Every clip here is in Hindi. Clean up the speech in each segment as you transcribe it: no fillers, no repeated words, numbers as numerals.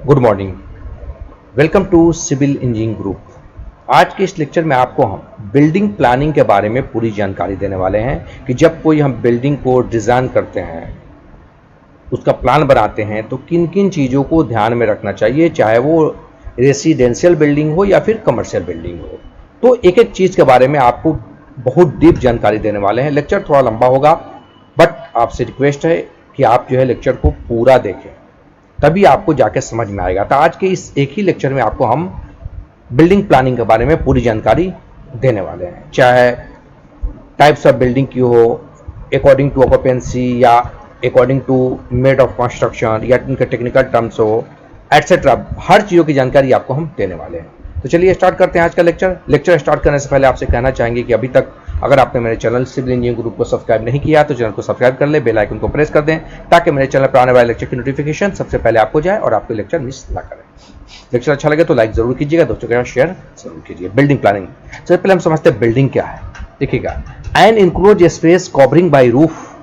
Good morning. Welcome to civil engineering group. आज के इस लेक्चर में आपको हम बिल्डिंग प्लानिंग के बारे में पूरी जानकारी देने वाले हैं कि जब कोई हम बिल्डिंग को डिज़ाइन करते हैं, उसका प्लान बनाते हैं तो किन किन चीज़ों को ध्यान में रखना चाहिए, चाहे वो रेसिडेंशियल बिल्डिंग हो या फिर कमर्शियल बिल्डिंग हो। तो एक एक चीज़ के बारे में आपको बहुत डीप जानकारी देने वाले हैं। लेक्चर थोड़ा लंबा होगा, बट आपसे रिक्वेस्ट है कि आप जो है लेक्चर को पूरा देखें, तभी आपको जाके समझ में आएगा। तो आज के इस एक ही लेक्चर में आपको हम बिल्डिंग प्लानिंग के बारे में पूरी जानकारी देने वाले हैं, चाहे टाइप्स ऑफ बिल्डिंग की हो, अकॉर्डिंग टू ऑक्यूपेंसी या according to made of construction या इनके टेक्निकल टर्म्स हो, एटसेट्रा। हर चीज़ों की जानकारी आपको हम देने वाले हैं। तो चलिए स्टार्ट करते हैं आज का लेक्चर स्टार्ट करने से पहले आपसे कहना चाहेंगे कि अभी तक अगर आपने मेरे चैनल सिविल इंजीनियरिंग ग्रुप को सब्सक्राइब नहीं किया तो चैनल को सब्सक्राइब कर ले, बेल आइकन को प्रेस कर दें ताकि मेरे चैनल पर आने वाले लेक्चर की नोटिफिकेशन सबसे पहले आपको जाए और आपको लेक्चर मिस ना करें। लेक्चर अच्छा लगे तो लाइक जरूर कीजिएगा, दोस्तों के साथ शेयर जरूर कीजिए। बिल्डिंग प्लानिंग, सबसे पहले हम समझते हैं बिल्डिंग क्या है। देखिएगा, an enclose space covering by roof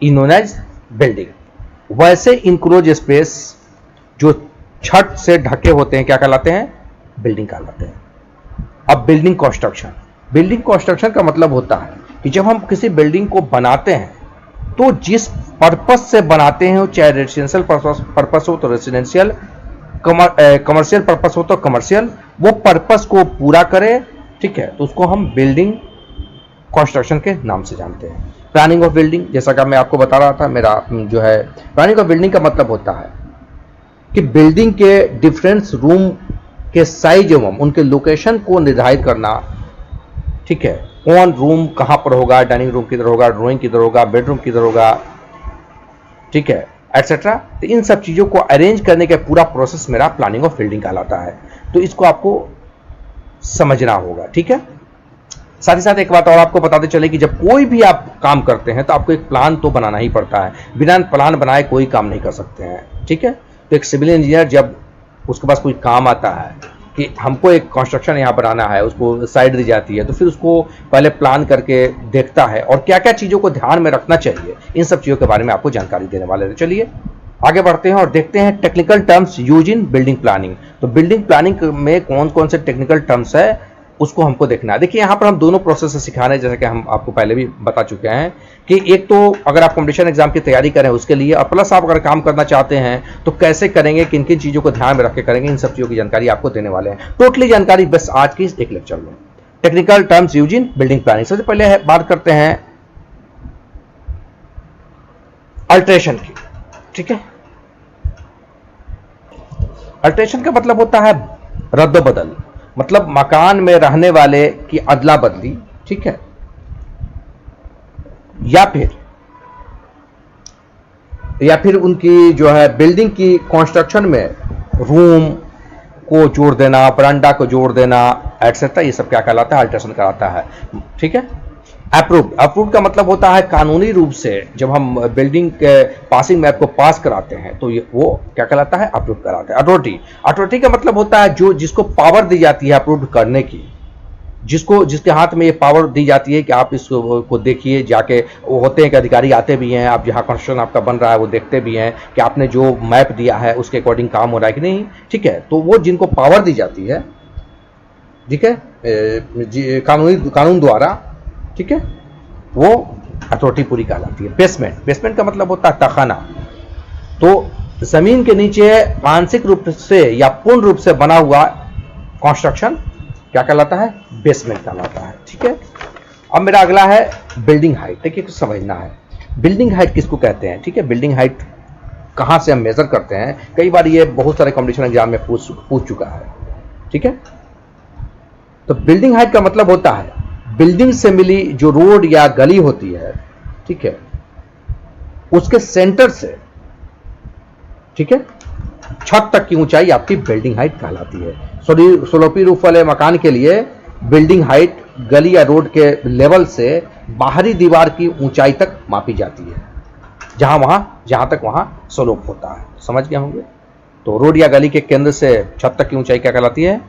is known as building. वैसे इनक्लोज स्पेस जो छत से ढके होते हैं क्या कहलाते हैं? बिल्डिंग कहलाते हैं। अब बिल्डिंग कंस्ट्रक्शन का मतलब होता है कि जब हम किसी बिल्डिंग को बनाते हैं तो जिस पर्पस से बनाते हैं, चाहे रेजिडेंशियल पर्पस हो तो रेजिडेंशियल, कमर्शियल पर्पस हो तो कमर्शियल, वो पर्पस को पूरा करे, ठीक है, तो उसको हम बिल्डिंग कंस्ट्रक्शन के नाम से जानते हैं। प्लानिंग ऑफ बिल्डिंग, जैसा कि मैं आपको बता रहा था, मेरा जो है प्लानिंग ऑफ बिल्डिंग का मतलब होता है कि बिल्डिंग के डिफरेंट रूम के साइज एवं उनके लोकेशन को निर्धारित करना, ठीक है, कौन रूम कहां पर होगा, डाइनिंग रूम किधर होगा, ड्राइंग किधर होगा, बेडरूम किधर होगा, ठीक है, एटसेट्रा। तो इन सब चीजों को अरेंज करने का पूरा प्रोसेस मेरा प्लानिंग ऑफ बिल्डिंग कहलाता है। तो इसको आपको समझना होगा, ठीक है। साथ ही साथ एक बात और आपको बताते चले कि जब कोई भी आप काम करते हैं तो आपको एक प्लान तो बनाना ही पड़ता है। बिना प्लान बनाए कोई काम नहीं कर सकते हैं, ठीक है। तो एक सिविल इंजीनियर जब उसके पास कोई काम आता है कि हमको एक कंस्ट्रक्शन यहाँ बनाना है, उसको साइड दी जाती है, तो फिर उसको पहले प्लान करके देखता है और क्या क्या चीज़ों को ध्यान में रखना चाहिए, इन सब चीज़ों के बारे में आपको जानकारी देने वाले हैं। चलिए आगे बढ़ते हैं और देखते हैं technical terms use in building planning. तो बिल्डिंग प्लानिंग में कौन कौन से टेक्निकल टर्म्स है उसको हमको देखना है। देखिए यहाँ पर हम दोनों प्रोसेस से सिखा रहे हैं, जैसे कि हम आपको पहले भी बता चुके हैं कि एक तो अगर आप कॉम्पिटिशन एग्जाम की तैयारी करें उसके लिए, और प्लस आप अगर काम करना चाहते हैं तो कैसे करेंगे, किन किन चीज़ों को ध्यान में रख के करेंगे, इन सब चीज़ों की जानकारी आपको देने वाले हैं। टोटली जानकारी बस आज की इस एक लेक्चर में। Technical terms use in building planning. सबसे पहले बात करते हैं अल्टरेशन की, ठीक है। अल्टरेशन का मतलब होता है रद्द-बदल, मतलब मकान में रहने वाले की अदला बदली, ठीक है, या फिर उनकी जो है बिल्डिंग की कंस्ट्रक्शन में रूम को जोड़ देना, बरांडा को जोड़ देना, एटसेट्रा, ये सब क्या कहलाता है? अल्टरेशन कहलाता है, ठीक है। अप्रूव्ड का मतलब होता है कानूनी रूप से जब हम बिल्डिंग के पासिंग मैप को पास कराते हैं तो ये वो क्या कहलाता है? अप्रूव कराते हैं। अथॉरिटी का मतलब होता है जो जिसको पावर दी जाती है अप्रूव करने की, जिसके हाथ में ये पावर दी जाती है कि आप इसको देखिए, जाके वो होते हैं कि अधिकारी आते भी हैं, आप जहाँ कंस्ट्रक्शन आपका बन रहा है वो देखते भी हैं कि आपने जो मैप दिया है उसके अकॉर्डिंग काम हो रहा है कि नहीं, ठीक है। तो वो जिनको पावर दी जाती है, ठीक है, कानून द्वारा, ठीक है, वो अथॉरिटी पूरी कहलाती है। बेसमेंट का मतलब होता है तखाना। तो जमीन के नीचे आंशिक रूप से या पूर्ण रूप से बना हुआ कंस्ट्रक्शन क्या कहलाता है? बेसमेंट कहलाता है, ठीक है। अब मेरा अगला है बिल्डिंग हाइट। देखिए कुछ समझना है, बिल्डिंग हाइट किसको कहते हैं, ठीक है। बिल्डिंग हाइट कहां से हम मेजर करते हैं, कई बार ये बहुत सारे कॉम्पिटिशन एग्जाम में पूछ चुका है, ठीक है। तो बिल्डिंग हाइट का मतलब होता है बिल्डिंग से मिली जो रोड या गली होती है, ठीक है, उसके सेंटर से, ठीक है, छत तक की ऊंचाई आपकी बिल्डिंग हाइट कहलाती है। स्लोपी रूफ वाले मकान के लिए बिल्डिंग हाइट गली या रोड के लेवल से बाहरी दीवार की ऊंचाई तक मापी जाती है, जहां तक वहां स्लोप होता है। समझ गए होंगे। तो रोड या गली के केंद्र से छत तक की ऊंचाई क्या कहलाती है?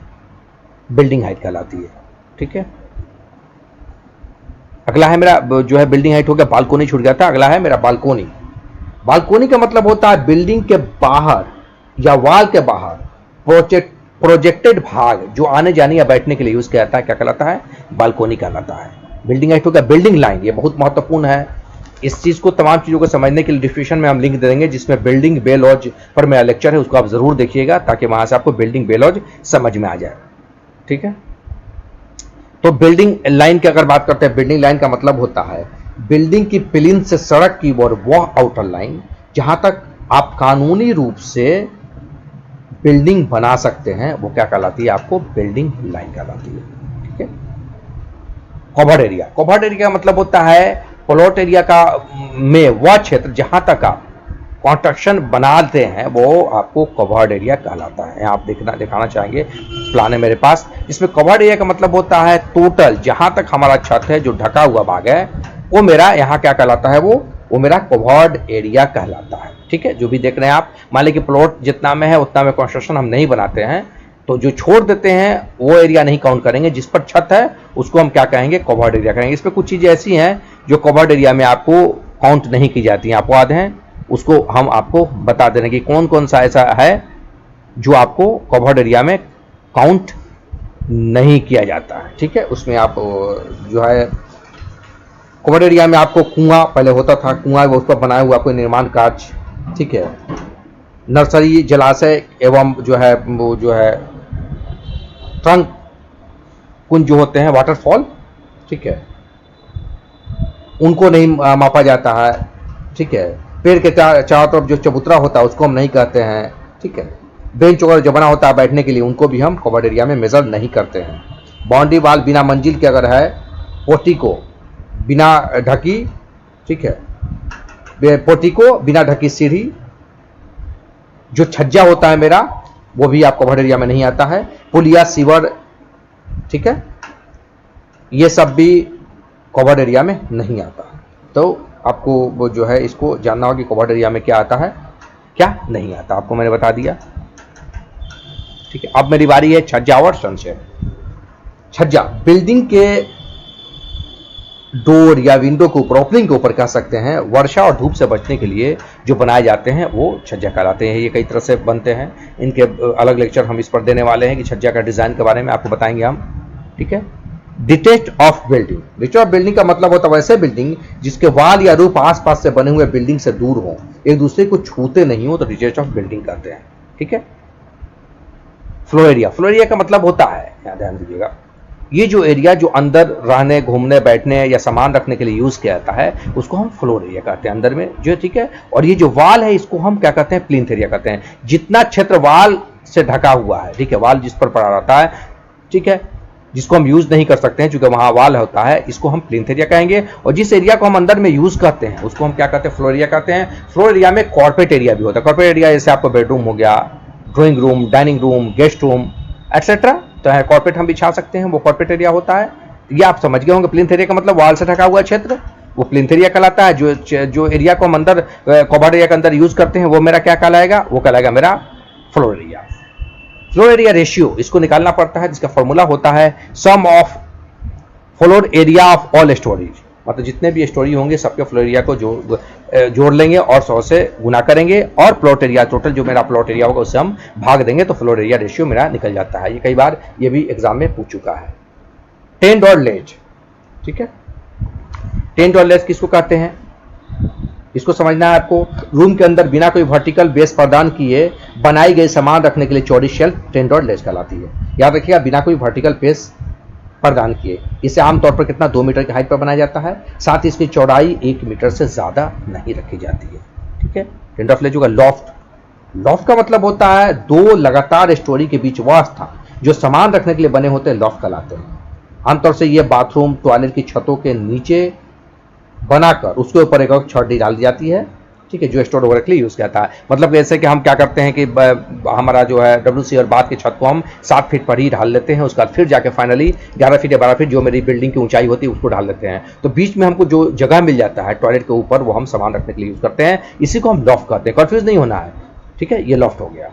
बिल्डिंग हाइट कहलाती है, ठीक है। अगला है मेरा जो है बिल्डिंग हाइट हो गया, बालकोनी छूट गया था। अगला है मेरा बालकोनी। बालकोनी का मतलब होता है बिल्डिंग के बाहर या वॉल के बाहर प्रोजेक्टेड भाग जो आने जाने या बैठने के लिए यूज किया जाता है क्या कहलाता है? बालकोनी कहलाता है। बिल्डिंग हाइट हो गया। बिल्डिंग लाइन, ये बहुत महत्वपूर्ण है। इस चीज को, तमाम चीजों को समझने के लिए डिस्क्रिप्शन में हम लिंक दे देंगे जिसमें बिल्डिंग बे लॉज पर मेरा लेक्चर है, उसको आप जरूर देखिएगा ताकि वहां से आपको बिल्डिंग बे लॉज समझ में आ जाए। ठीक है, तो बिल्डिंग लाइन की अगर बात करते हैं, बिल्डिंग लाइन का मतलब होता है बिल्डिंग की प्लिंथ से सड़क की ओर वह आउटर लाइन जहां तक आप कानूनी रूप से बिल्डिंग बना सकते हैं, वो क्या कहलाती है? आपको बिल्डिंग लाइन कहलाती है। ठीक है, कवर्ड एरिया, कवर्ड एरिया का मतलब होता है प्लॉट एरिया का में वह क्षेत्र जहां तक आप कंस्ट्रक्शन बनाते हैं वो आपको कवर्ड एरिया कहलाता है। आप दिखाना चाहेंगे प्लान है मेरे पास। इसमें कवर्ड एरिया का मतलब होता है टोटल जहां तक हमारा छत है, जो ढका हुआ भाग है, वो मेरा यहाँ क्या कहलाता है? वो मेरा कवर्ड एरिया कहलाता है। ठीक है, जो भी देख रहे हैं आप, मान लीजिए कि प्लॉट जितना में है उतना में कंस्ट्रक्शन हम नहीं बनाते हैं, तो जो छोड़ देते हैं वो एरिया नहीं काउंट करेंगे। जिस पर छत है उसको हम क्या कहेंगे? कवर्ड एरिया कहेंगे। इसमें कुछ चीजें ऐसी हैं जो कवर्ड एरिया में आपको काउंट नहीं की जाती हैं, आपको याद है, उसको हम आपको बता देंगे कि कौन कौन सा ऐसा है जो आपको कवर्ड एरिया में काउंट नहीं किया जाता है। ठीक है, उसमें आप जो है कवर्ड एरिया में आपको कुआं पहले होता था, कुआं उस पर बनाया हुआ कोई निर्माण कार्य, ठीक है, नर्सरी, जलाशय एवं जो है वो जो है ट्रंक कुंज जो होते हैं, वाटरफॉल, ठीक है, उनको नहीं मापा जाता है। ठीक है, पेड़ के चारों तरफ जो चबूतरा होता है उसको हम नहीं कहते हैं। ठीक है, बेंच वगैरह जो बना होता है बैठने के लिए, उनको भी हम कवर्ड एरिया में मेजर नहीं करते हैं। बाउंड्री वाल बिना मंजिल के अगर है, पोर्टिको बिना ढकी, ठीक है, पोर्टिको बिना ढकी सीढ़ी, जो छज्जा होता है मेरा, वो भी आपको कवर्ड एरिया में नहीं आता है। पुल या सीवर, ठीक है, ये सब भी कवर्ड एरिया में नहीं आता। तो आपको वो जो है इसको जानना होगा कि कवर्ड एरिया में क्या आता है, क्या नहीं आता, आपको मैंने बता दिया। ठीक है, अब मेरी बारी है छज्जा और सनशेड। छज्जा बिल्डिंग के डोर या विंडो के ऊपर, ओपनिंग के ऊपर कह सकते हैं, वर्षा और धूप से बचने के लिए जो बनाए जाते हैं वो छज्जा कहलाते हैं। ये कई तरह से बनते हैं, इनके अलग लेक्चर हम इस पर देने वाले हैं कि छज्जा का डिजाइन के बारे में आपको बताएंगे हम। ठीक है, detached of building, detached of building का मतलब होता है वैसे बिल्डिंग जिसके वाल या रूफ आसपास से बने हुए बिल्डिंग से दूर हो, एक दूसरे को छूते नहीं हो, तो डिटेच्ड ऑफ बिल्डिंग कहते हैं। ठीक है, फ्लोर एरिया, फ्लोर एरिया का मतलब होता है, यहाँ ध्यान दीजिएगा, ये जो एरिया जो अंदर रहने, घूमने, बैठने या सामान रखने के लिए यूज किया जाता है उसको हम फ्लोर एरिया कहते हैं अंदर में जो। ठीक है, और ये जो वाल है इसको हम क्या कहते हैं? प्लिंथ एरिया कहते हैं। जितना क्षेत्र वाल से ढका हुआ है, ठीक है, वाल जिस पर पड़ा रहता है, ठीक है, जिसको हम यूज नहीं कर सकते हैं क्योंकि वहां वाल होता है, इसको हम प्लिंथ एरिया कहेंगे। और जिस एरिया को हम अंदर में यूज करते हैं उसको हम क्या कहते हैं? फ्लोर एरिया कहते हैं। फ्लोर एरिया में कॉर्पोरेट एरिया भी होता है। कॉर्पोरेट एरिया जैसे आपको बेडरूम हो गया, drawing room, dining room, guest room etcetera, तो है कॉर्पोरेट हम बिछा सकते हैं, वो कॉर्पोरेट एरिया होता है। ये आप समझ गए होंगे। प्लिंथ एरिया का मतलब वाल से ढका हुआ क्षेत्र, वो प्लिंथ एरिया कहलाता है। जो एरिया को हम अंदर कवर्ड एरिया के अंदर यूज करते हैं वो मेरा क्या कहलाएगा? वो कहलाएगा मेरा floor area. Floor area ratio इसको निकालना पड़ता है, जिसका फॉर्मूला होता है sum of floor area of all storeys, मतलब जितने भी स्टोरी होंगे सबके फ्लोर एरिया को जोड़ लेंगे और 100 से गुना करेंगे और प्लॉट एरिया, टोटल जो मेरा प्लॉट एरिया होगा उससे हम भाग देंगे, तो फ्लोर एरिया रेशियो मेरा निकल जाता है। ये कई बार ये भी एग्जाम में पूछ चुका है। टेंट और लेज, ठीक है, टेंट और लेज किसको कहते हैं? इसको समझना है आपको। रूम के अंदर बिना कोई वर्टिकल बेस प्रदान किए बनाई गई सामान रखने के लिए चौड़ी शेल्फ टेंट और लेज कहलाती है। याद रखिएगा, बिना कोई वर्टिकल बेस प्रदान किए। इसे आमतौर पर कितना 2 मीटर की हाइट पर बनाया जाता है, साथ ही इसकी चौड़ाई 1 मीटर से ज्यादा नहीं रखी जाती है। ठीक है, टेंट ऑफ लेज होगा लॉफ्ट। लॉफ्ट का मतलब होता है 2 लगातार स्टोरी के बीच वह स्थान जो सामान रखने के लिए बने होते हैं, लॉफ्ट कहलाते हैं। आमतौर से ये बाथरूम, टॉयलेट की छतों के नीचे बनाकर उसके ऊपर एक और छत डाल दी जाती है, ठीक है, जो स्टोर वगैरह के लिए यूज किया जाता है। मतलब जैसे कि हम क्या करते हैं कि हमारा जो है WC और बाथ की छत को हम 7 फीट पर ही ढाल लेते हैं, उसके बाद फिर जाके फाइनली 11 फीट या 12 फीट जो मेरी बिल्डिंग की ऊंचाई होती है उसको ढाल लेते हैं। तो बीच में हमको जो जगह मिल जाता है टॉयलेट के ऊपर, वो हम सामान रखने के लिए यूज करते हैं। इसी को हम लॉफ्ट कहते हैं, कंफ्यूज नहीं होना है। ठीक है, ये लॉफ्ट हो गया।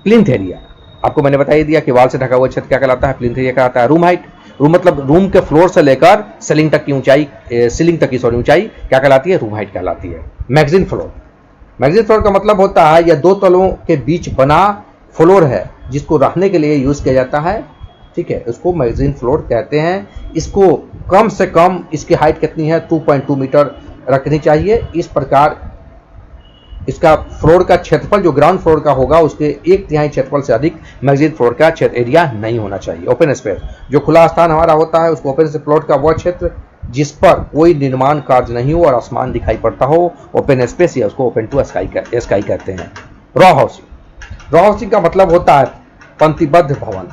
प्लिंथ एरिया आपको मैंने बता ही दिया कि वाल से ढका हुआ छत क्या कहलाता है, प्लिंथ एरिया कहलाता है। रूम हाइट, रूम मतलब रूम के फ्लोर से लेकर सीलिंग तक की ऊंचाई, सीलिंग तक की ऊंचाई क्या कहलाती है? रूम हाइट कहलाती है। मैगजीन फ्लोर, मैगजीन फ्लोर का मतलब होता है यह दो तलों के बीच बना फ्लोर है जिसको रहने के लिए यूज किया जाता है, ठीक है, उसको मैगजीन फ्लोर कहते हैं। इसको कम से कम इसकी हाइट कितनी है 2.2 मीटर रखनी चाहिए। इस प्रकार इसका फ्लोर का क्षेत्रफल जो ग्राउंड फ्लोर का होगा उसके 1/3 क्षेत्रफल से अधिक मैगजीन फ्लोर का एरिया नहीं होना चाहिए। ओपन स्पेस, जो खुला स्थान हमारा होता है उसको ओपन स्पेस प्लॉट का वह क्षेत्र जिस पर कोई निर्माण कार्य नहीं हो और आसमान दिखाई पड़ता हो, ओपन स्पेस, या उसको ओपन टू स्काई कहते हैं। रॉ हाउसिंग, रॉ हाउसिंग का मतलब होता है पंक्तिबद्ध भवन,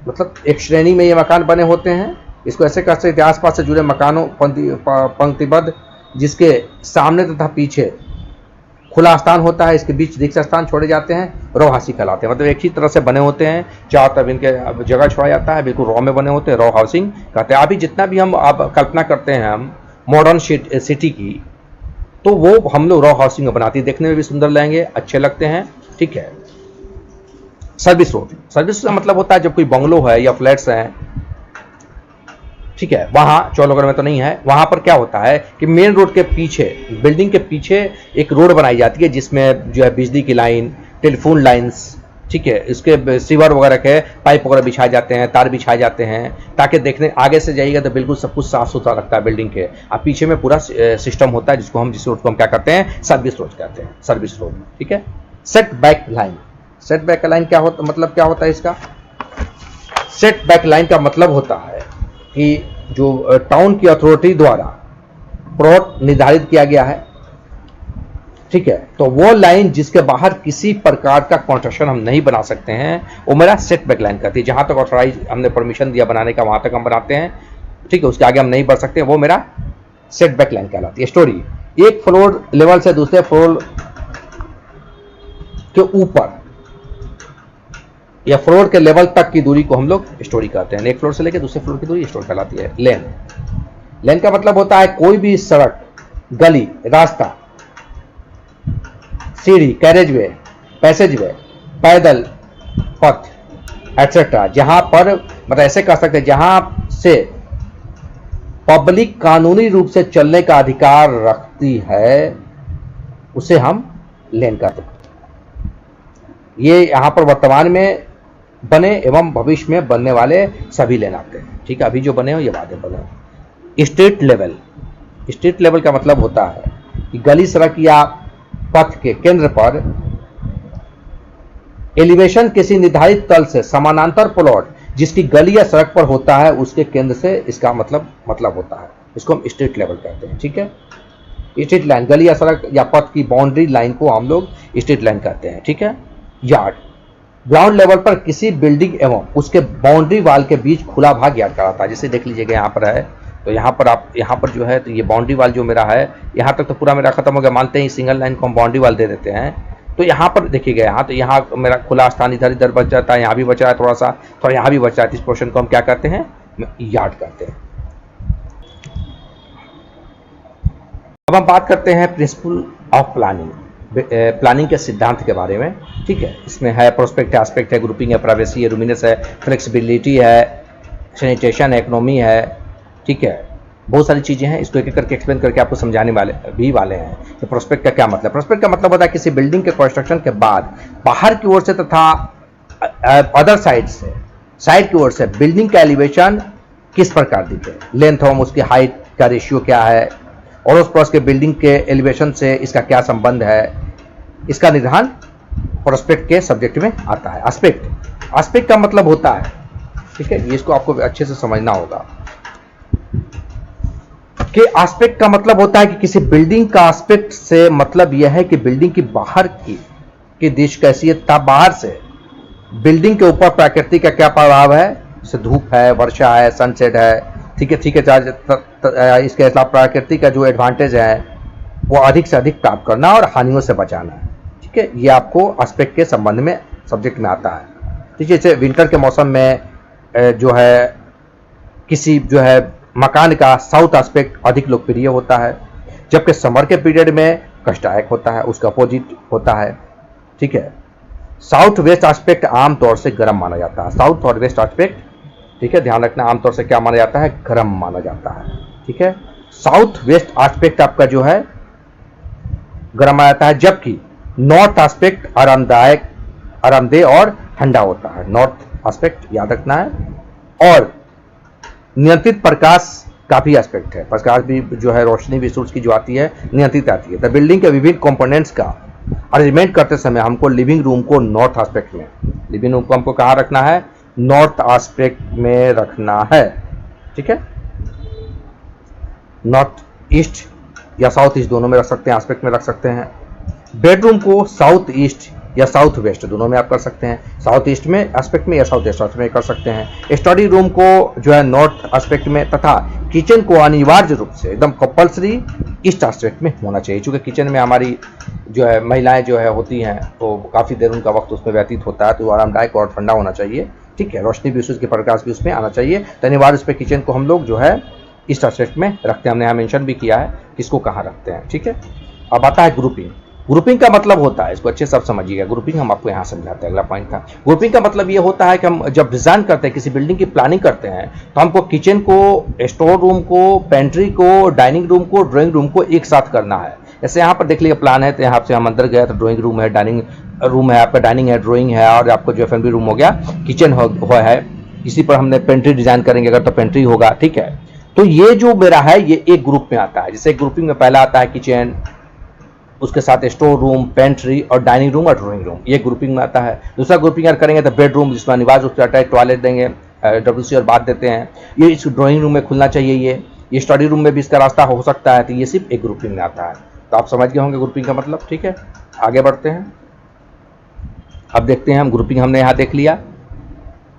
मतलब एक श्रेणी में ये मकान बने होते हैं। इसको ऐसे कह सकते हैं आसपास से जुड़े मकानों पंक्तिबद्ध जिसके सामने तथा पीछे खुला स्थान होता है, इसके बीच रिक्त स्थान छोड़े जाते हैं, रॉ हाउसिंग कहलाते हैं। मतलब एक ही तरह से बने होते हैं, चारों तरफ इनके जगह छोड़ा जाता है, बिल्कुल रॉ में बने होते हैं, रॉ हाउसिंग कहते हैं। अभी जितना भी हम आप कल्पना करते हैं हम मॉडर्न सिटी की, तो वो हम लोग रॉ हाउसिंग में बनाते हैं, देखने में भी सुंदर लगेंगे, अच्छे लगते हैं, ठीक है। सर्विस रोड, सर्विस का मतलब होता है जब कोई बंगलो है या फ्लैट्स हैं, ठीक है, वहां चौलागढ़ में तो नहीं है, वहां पर क्या होता है कि मेन रोड के पीछे, बिल्डिंग के पीछे एक रोड बनाई जाती है जिसमें जो है बिजली की लाइन, टेलीफोन लाइंस, ठीक है, इसके सीवर वगैरह के पाइप वगैरह बिछाए जाते हैं, तार बिछाए जाते हैं, ताकि देखने आगे से जाइएगा तो बिल्कुल सब कुछ साफ सुथरा लगता है बिल्डिंग के। अब पीछे में पूरा सिस्टम होता है जिस रोड को हम क्या करते हैं, सर्विस रोड कहते हैं, सर्विस रोड, ठीक है। Set back line, set back line क्या होता, मतलब क्या होता है इसका? सेट बैक लाइन का मतलब होता है कि जो टाउन की अथॉरिटी द्वारा प्लॉट निर्धारित किया गया है, ठीक है, तो वो लाइन जिसके बाहर किसी प्रकार का कंस्ट्रक्शन हम नहीं बना सकते हैं वो मेरा सेट बैक लाइन कहती है। जहां तक ऑथराइज हमने परमिशन दिया बनाने का वहां तक हम बनाते हैं, ठीक है, उसके आगे हम नहीं बढ़ सकते, वो मेरा सेट बैक लाइन कहलाती है। स्टोरी, एक फ्लोर लेवल से दूसरे फ्लोर के ऊपर या फ्लोर के लेवल तक की दूरी को हम लोग स्टोरी कहते हैं। एक फ्लोर से लेकर दूसरे फ्लोर की दूरी स्टोर कहलाती है। लेन, लेन का मतलब होता है कोई भी सड़क, गली, रास्ता, सीढ़ी, कैरेजवे, पैसेजवे, पैदल पथ एटसेट्रा, जहां पर मतलब ऐसे कह सकते हैं जहां से पब्लिक कानूनी रूप से चलने का अधिकार रखती है, उसे हम लेन कहते हैं। ये यहां पर वर्तमान में बने एवं भविष्य में बनने वाले सभी लेन आते हैं, ठीक है, अभी जो बने हो ये वादे बने। स्ट्रीट लेवल, स्ट्रीट लेवल का मतलब होता है कि गली, सड़क या पथ के केंद्र पर एलिवेशन किसी निर्धारित तल से समानांतर प्लॉट जिसकी गली या सड़क पर होता है उसके केंद्र से इसका मतलब होता है, इसको हम स्ट्रीट लेवल कहते हैं, ठीक है। स्ट्रीट लाइन, गली या सड़क या पथ की बाउंड्री लाइन को हम लोग स्ट्रीट लाइन कहते हैं, ठीक है। यार्ड, ग्राउंड लेवल पर किसी बिल्डिंग एवं उसके बाउंड्री वाल के बीच खुला भाग यार्ड कहलाता है। जैसे देख लीजिएगा यहाँ पर है, तो यहाँ पर जो है तो ये बाउंड्री वाल जो मेरा है, यहाँ तक तो पूरा मेरा खत्म हो गया, मानते हैं सिंगल लाइन को हम बाउंड्री वाल दे देते हैं। तो यहाँ पर देखिएगा, यहाँ मेरा खुला स्थान इधर इधर बच जाता है, यहाँ भी बच रहा है थोड़ा यहाँ भी बच रहा है, इस पोर्शन को हम क्या कहते हैं, यार्ड कहते हैं। अब हम बात करते हैं प्रिंसिपल ऑफ प्लानिंग, प्लानिंग के सिद्धांत के बारे में, ठीक है। इसमें है प्रोस्पेक्ट एस्पेक्ट है, ग्रुपिंग है, प्राइवेसी है, रूमिनेस है, फ्लेक्सिबिलिटी है, सैनिटेशन है, इकोनॉमी है, ठीक है, बहुत सारी चीज़ें हैं। इसको एक एक करके एक्सप्लेन करके आपको समझाने वाले हैं कि प्रोस्पेक्ट का क्या मतलब। प्रोस्पेक्ट का मतलब होता है किसी बिल्डिंग के कंस्ट्रक्शन के बाद बाहर की ओर से तथा अदर साइड की ओर से बिल्डिंग का एलिवेशन किस प्रकार दिखे, लेंथ एवं उसकी हाइट का रेशियो क्या है, और उस पड़ोस के बिल्डिंग के एलिवेशन से इसका क्या संबंध है, इसका निर्धारण प्रोस्पेक्ट के सब्जेक्ट में आता है। एस्पेक्ट का मतलब होता है, ठीक है, ये इसको आपको अच्छे से समझना होगा कि एस्पेक्ट का मतलब होता है कि किसी बिल्डिंग का एस्पेक्ट से मतलब यह है कि बिल्डिंग की बाहर की दृश्य कैसी है, बाहर से बिल्डिंग के ऊपर प्रकृति का क्या प्रभाव है, जैसे धूप है, वर्षा है, सनसेट है, ठीक है, इसके अलावा प्रकृति का जो एडवांटेज है वो अधिक से अधिक प्राप्त करना और हानियों से बचाना है, ठीक है, ये आपको एस्पेक्ट के संबंध में सब्जेक्ट में आता है। ठीक है, जैसे विंटर के मौसम में जो है किसी जो है मकान का साउथ एस्पेक्ट अधिक लोकप्रिय होता है, जबकि समर के पीरियड में कष्टदायक होता है, उसका अपोजिट होता है, ठीक है। साउथ वेस्ट एस्पेक्ट आमतौर से गर्म माना जाता है, साउथ और वेस्ट एस्पेक्ट, ठीक है, ध्यान रखना, आमतौर से क्या माना जाता है, गर्म माना जाता है, ठीक है। साउथ वेस्ट एस्पेक्ट आपका जो है गर्म आ जाता है, जबकि नॉर्थ एस्पेक्ट आरामदेह और ठंडा होता है। नॉर्थ एस्पेक्ट याद रखना है। और नियंत्रित प्रकाश का भी एस्पेक्ट है, प्रकाश भी जो है, रोशनी भी सूरज की जो आती है नियंत्रित आती है। तो बिल्डिंग के विभिन्न कंपोनेंट्स का अरेंजमेंट करते समय हमको लिविंग रूम को नॉर्थ एस्पेक्ट में, लिविंग रूम को हमको कहाँ रखना है, नॉर्थ एस्पेक्ट में रखना है। ठीक है, नॉर्थ ईस्ट या साउथ ईस्ट दोनों में रख सकते हैं, एस्पेक्ट में रख सकते हैं। बेडरूम को साउथ ईस्ट या साउथ वेस्ट दोनों में आप कर सकते हैं, साउथ ईस्ट में एस्पेक्ट में या साउथ वेस्ट में कर सकते हैं। स्टडी रूम को जो है नॉर्थ एस्पेक्ट में, तथा किचन को अनिवार्य रूप से एकदम कंपल्सरी ईस्ट एस्पेक्ट में होना चाहिए, क्योंकि किचन में हमारी जो है महिलाएं जो है होती हैं, तो काफ़ी देर उनका वक्त उसमें व्यतीत होता है, तो आरामदायक और ठंडा होना चाहिए। ठीक है, रोशनी भी उसके प्रकाश भी उसमें आना चाहिए, तो अनिवार्य उस पर किचन को हम लोग जो है ईस्ट एस्पेक्ट में रखते हैं। हमने यहाँ मेंशन भी किया है किसको कहाँ रखते हैं। ठीक है, अब आता है ग्रुपिंग। ग्रुपिंग का मतलब होता है, इसको अच्छे से आप समझिएगा, ग्रुपिंग हम आपको यहाँ समझाते हैं। अगला पॉइंट था, ग्रुपिंग का मतलब ये होता है कि हम जब डिजाइन करते हैं, किसी बिल्डिंग की प्लानिंग करते हैं, तो हमको किचन को, स्टोर रूम को, पेंट्री को, डाइनिंग रूम को, ड्राइंग रूम को एक साथ करना है। जैसे यहाँ पर देख लीजिए प्लान है, तो यहाँ से हम अंदर गए तो ड्राइंग रूम है, डाइनिंग रूम है, आपका डाइनिंग है, ड्राइंग है, और आपको जो F&B रूम हो गया, किचन है। इसी पर हमने पेंट्री डिजाइन करेंगे अगर, तो पेंट्री होगा। ठीक है, तो ये जो मेरा है ये एक ग्रुप में आता है। जैसे ग्रुपिंग में पहला आता है किचन, उसके साथ स्टोर रूम, पेंट्री और डाइनिंग रूम और ड्राइंग रूम, ये ग्रुपिंग में आता है। दूसरा ग्रुपिंग अगर करेंगे तो बेडरूम, जिसमें अनिवार्य रूप से अटैच टॉयलेट देंगे, WC और बाथ देते हैं, ये इस ड्राइंग रूम में खुलना चाहिए। ये स्टडी रूम में भी इसका रास्ता हो सकता है, तो ये सिर्फ एक ग्रुपिंग में आता है। तो आप समझ गए होंगे ग्रुपिंग का मतलब। ठीक है, आगे बढ़ते हैं। अब देखते हैं हम ग्रुपिंग हमने यहाँ देख लिया।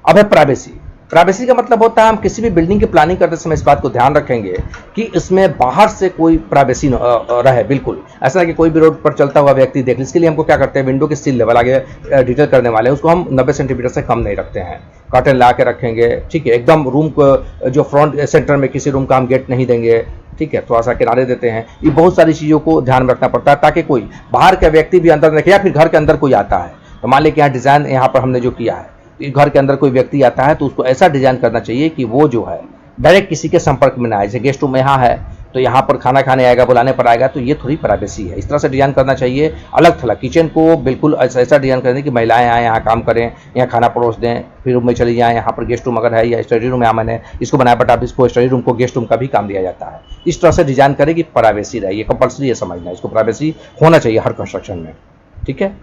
अब है प्राइवेसी। प्राइवेसी का मतलब होता है हम किसी भी बिल्डिंग की प्लानिंग करते समय इस बात को ध्यान रखेंगे कि इसमें बाहर से कोई प्राइवेसी रहे। बिल्कुल ऐसा है कि कोई भी रोड पर चलता हुआ व्यक्ति देख ले, इसके लिए हमको क्या करते हैं, विंडो के सील लेवल आगे डिटेल करने वाले हैं, उसको हम 90 सेंटीमीटर से कम नहीं रखते हैं, कर्टन ला के रखेंगे। ठीक है, एकदम रूम को जो फ्रंट सेंटर में किसी रूम का हम गेट नहीं देंगे। ठीक है, थोड़ा सा किनारे देते हैं। ये बहुत सारी चीज़ों को ध्यान में रखना पड़ता है, ताकि कोई बाहर का व्यक्ति भी अंदर रखे, या फिर घर के अंदर कोई आता है तो मान लें कि यहाँ डिज़ाइन यहाँ पर हमने जो किया है, घर के अंदर कोई व्यक्ति आता है तो उसको ऐसा डिजाइन करना चाहिए कि वो जो है डायरेक्ट किसी के संपर्क में ना आए। जैसे गेस्ट रूम यहाँ है तो यहाँ पर खाना खाने आएगा, बुलाने पर आएगा, तो ये थोड़ी प्राइवेसी है। इस तरह से डिजाइन करना चाहिए अलग थलग। किचन को बिल्कुल ऐसा डिजाइन करना कि महिलाएं आए, यहाँ काम करें, यहाँ खाना परोस दें, फिर रूम में चली जाएँ। यहाँ पर गेस्ट रूम अगर है या स्टडी रूम, यहाँ मैंने इसको बनाया, बट आप इसको स्टडी रूम को गेस्ट रूम का भी काम दिया जाता है। इस तरह से डिजाइन करें कि प्राइवेसी रहे, ये कंपल्सरी है समझना, इसको प्राइवेसी होना चाहिए हर कंस्ट्रक्शन में। ठीक है,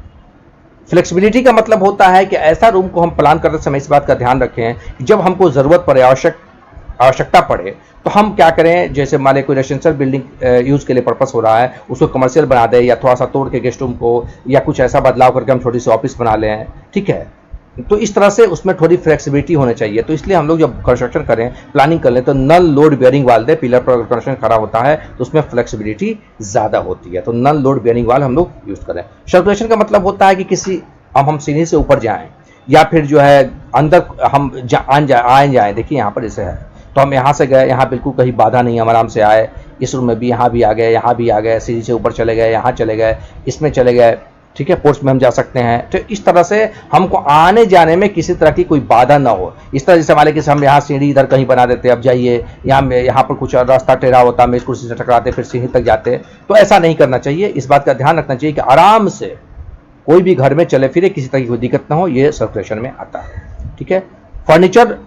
फ्लेक्सिबिलिटी का मतलब होता है कि ऐसा रूम को हम प्लान करते समय इस बात का ध्यान रखें कि जब हमको ज़रूरत पड़े, आवश्यकता पड़े, तो हम क्या करें। जैसे मान लें कोई रेजिडेंशियल बिल्डिंग यूज़ के लिए पर्पस हो रहा है, उसको कमर्शियल बना दें, या थोड़ा सा तोड़ के गेस्ट रूम को, या कुछ ऐसा बदलाव करके हम छोटी सी ऑफिस बना लें। ठीक है, तो इस तरह से उसमें थोड़ी फ्लेक्सिबिलिटी होनी चाहिए। तो इसलिए हम लोग जब कंस्ट्रक्शन करें, प्लानिंग कर लें, तो नल लोड बेयरिंग वाल दें। पिलर पर कंस्ट्रक्शन खड़ा होता है तो उसमें फ्लेक्सिबिलिटी ज़्यादा होती है, तो नल लोड बेयरिंग वाल हम लोग यूज़ करें। सर्कुलेशन का मतलब होता है कि किसी हम सीढ़ी से ऊपर जाएं, या फिर जो है अंदर हम आए जाएँ। देखिए यहाँ पर जैसे है, तो हम यहाँ से गए, यहाँ बिल्कुल कहीं बाधा नहीं, हम आराम से आए, इस रूम में भी यहाँ भी आ गए, यहाँ भी आ गए, सीढ़ी से ऊपर चले गए, यहाँ चले गए, इसमें चले गए। ठीक है, पोर्ट्स में हम जा सकते हैं। तो इस तरह से हमको आने जाने में किसी तरह की कोई बाधा ना हो। इस तरह जैसे हमारे कि हम यहाँ सीढ़ी इधर कहीं बना देते, अब जाइए यहाँ पर कुछ रास्ता टेढ़ा होता, मेज कुर्सी से टकराते, फिर सीढ़ी तक जाते, तो ऐसा नहीं करना चाहिए। इस बात का ध्यान रखना चाहिए कि आराम से कोई भी घर में चले फिरे, किसी तरह की कोई दिक्कत ना हो, ये सर्कुलेशन में आता है। ठीक है, फर्नीचर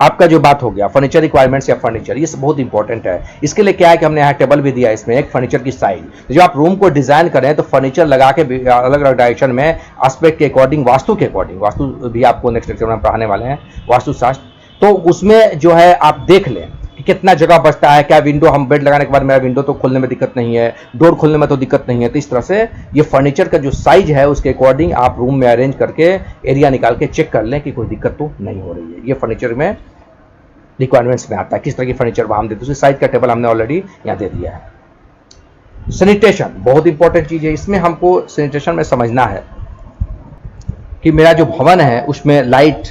आपका जो बात हो गया, फर्नीचर रिक्वायरमेंट्स या फर्नीचर, ये बहुत इंपॉर्टेंट है। इसके लिए क्या है कि हमने यहाँ टेबल भी दिया है, इसमें एक फर्नीचर की साइड। जब आप रूम को डिजाइन करें तो फर्नीचर लगा के अलग अलग डायरेक्शन में, एस्पेक्ट के अकॉर्डिंग, वास्तु के अकॉर्डिंग, वास्तु भी आपको नेक्स्ट लेक्चर में पढ़ाने वाले हैं, वास्तुशास्त्र, तो उसमें जो है आप देख लें कि कितना जगह बचता है। क्या विंडो, हम बेड लगाने के बाद मेरा विंडो तो खोलने में दिक्कत नहीं है, डोर खोलने में तो दिक्कत नहीं है। तो इस तरह से ये फर्नीचर का जो साइज है उसके अकॉर्डिंग आप रूम में अरेंज करके एरिया निकाल के चेक कर लें कि कोई दिक्कत तो नहीं हो रही है। ये फर्नीचर में रिक्वायरमेंट्स में आता है, किस तरह की फर्नीचर हम देते हैं, उसकी साइज का टेबल हमने ऑलरेडी यहाँ दे दिया है। सैनिटेशन बहुत इंपॉर्टेंट चीज़ है। इसमें हमको सैनिटेशन में समझना है कि मेरा जो भवन है उसमें लाइट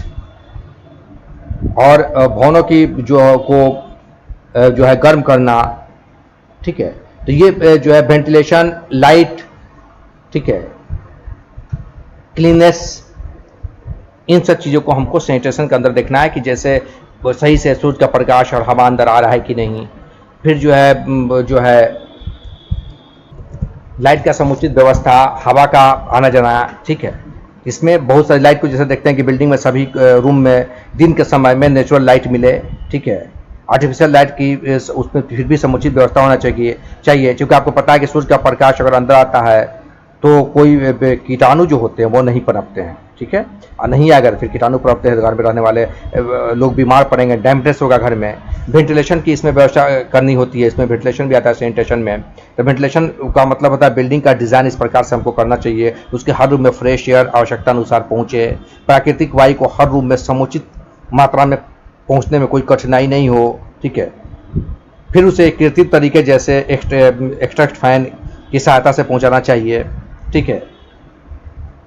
और भवनों की जो है गर्म करना। ठीक है, तो ये जो है वेंटिलेशन, लाइट, ठीक है, क्लीननेस, इन सब चीज़ों को हमको सैनिटेशन के अंदर देखना है कि जैसे सही से सूरज का प्रकाश और हवा अंदर आ रहा है कि नहीं। फिर जो है लाइट का समुचित व्यवस्था, हवा का आना जाना, ठीक है। इसमें बहुत सारी लाइट को जैसे देखते हैं कि बिल्डिंग में सभी रूम में दिन के समय में नेचुरल लाइट मिले, ठीक है। आर्टिफिशियल लाइट की उसमें फिर भी समुचित व्यवस्था होना चाहिए क्योंकि आपको पता है कि सूर्य का प्रकाश अगर अंदर आता है तो कोई कीटाणु जो होते हैं वो नहीं पनपते हैं, ठीक है। और नहीं अगर फिर कीटाणु पनपते हैं तो घर में रहने वाले लोग बीमार पड़ेंगे, डैम्पनेस होगा घर में। वेंटिलेशन की इसमें व्यवस्था करनी होती है, इसमें वेंटिलेशन भी आता है सैनिटेशन में। तो वेंटिलेशन का मतलब होता है बिल्डिंग का डिज़ाइन इस प्रकार से हमको करना चाहिए, उसके हर रूम में फ्रेश एयर आवश्यकता अनुसार पहुँचे, प्राकृतिक वायु को हर रूम में समुचित मात्रा में पहुँचने में कोई कठिनाई नहीं हो, ठीक है। फिर उसे कृत्रिम तरीके जैसे एक्सट्रैक्ट फैन की सहायता से पहुँचाना चाहिए, ठीक है,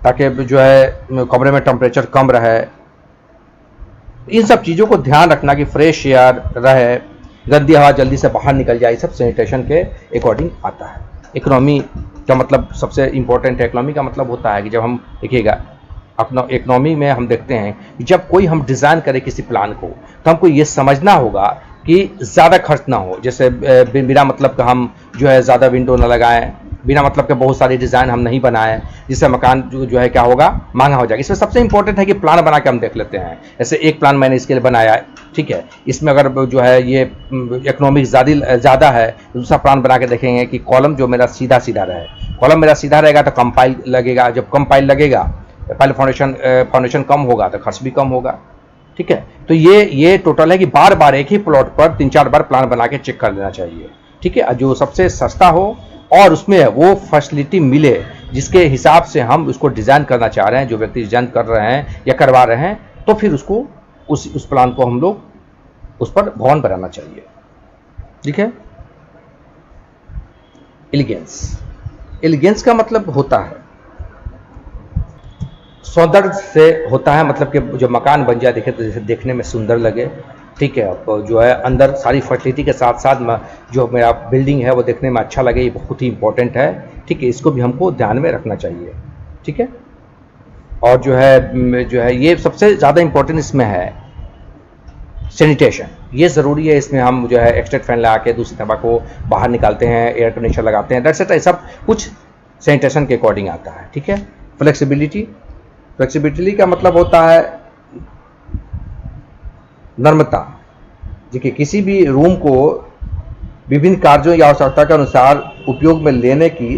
ताकि जो है कमरे में टेम्परेचर कम रहे। इन सब चीज़ों को ध्यान रखना कि फ्रेश एयर रहे, गंदी हवा जल्दी से बाहर निकल जाए, सब सैनिटेशन के अकॉर्डिंग आता है। इकोनॉमी का मतलब सबसे इम्पोर्टेंट है। इकोनॉमी का मतलब होता है कि जब हम देखिएगा अपना इकोनॉमी में हम देखते हैं कि जब कोई हम डिज़ाइन करें किसी प्लान को तो हमको ये समझना होगा कि ज़्यादा खर्च ना हो। जैसे बिना मतलब का हम जो है ज़्यादा विंडो ना लगाएं, बिना मतलब के बहुत सारी डिज़ाइन हम नहीं बनाएं जिससे मकान जो है क्या होगा, महंगा हो जाएगा। इसमें सबसे इंपॉर्टेंट है कि प्लान बना के हम देख लेते हैं। जैसे एक प्लान मैंने इसके लिए बनाया है, ठीक है, इसमें अगर जो है ये इकोनॉमिक ज़्यादा है, दूसरा प्लान बना के देखेंगे कि कॉलम जो मेरा सीधा सीधा रहे। कॉलम मेरा सीधा रहेगा तो कम पाइल लगेगा, जब कम पाइल लगेगा पहले फाउंडेशन कम होगा तो खर्च भी कम होगा, ठीक है। तो ये टोटल है कि बार बार एक ही प्लॉट पर 3-4 बार प्लान बना के चेक कर लेना चाहिए, ठीक है। जो सबसे सस्ता हो और उसमें वो फैसिलिटी मिले जिसके हिसाब से हम उसको डिज़ाइन करना चाह रहे हैं, जो व्यक्ति डिज़ाइन कर रहे हैं या करवा रहे हैं, तो फिर उसको उस प्लान को हम लोग उस पर भवन बनाना चाहिए, ठीक है। एलिगेंस का मतलब होता है सौंदर्य से होता है, मतलब कि जो मकान बन जाए देखे तो जैसे देखने में सुंदर लगे, ठीक है। अब जो है अंदर सारी फर्टिलिटी के साथ साथ जो मेरा बिल्डिंग है वो देखने में अच्छा लगे, ये बहुत ही इंपॉर्टेंट है, ठीक है। इसको भी हमको ध्यान में रखना चाहिए, ठीक है। और जो है ये सबसे ज़्यादा इंपॉर्टेंट इसमें है सैनिटेशन, ये ज़रूरी है। इसमें हम जो है एक्सट्रैक्ट फैन लगा के दूसरी हवा को बाहर निकालते हैं, एयर कंडीशनर लगाते हैं, दैट्स सब कुछ सैनिटेशन के अकॉर्डिंग आता है, ठीक है। फ्लेक्सिबिलिटी का मतलब होता है नम्रता, देखिए किसी भी रूम को विभिन्न कार्यों या आवश्यकता के अनुसार उपयोग में लेने की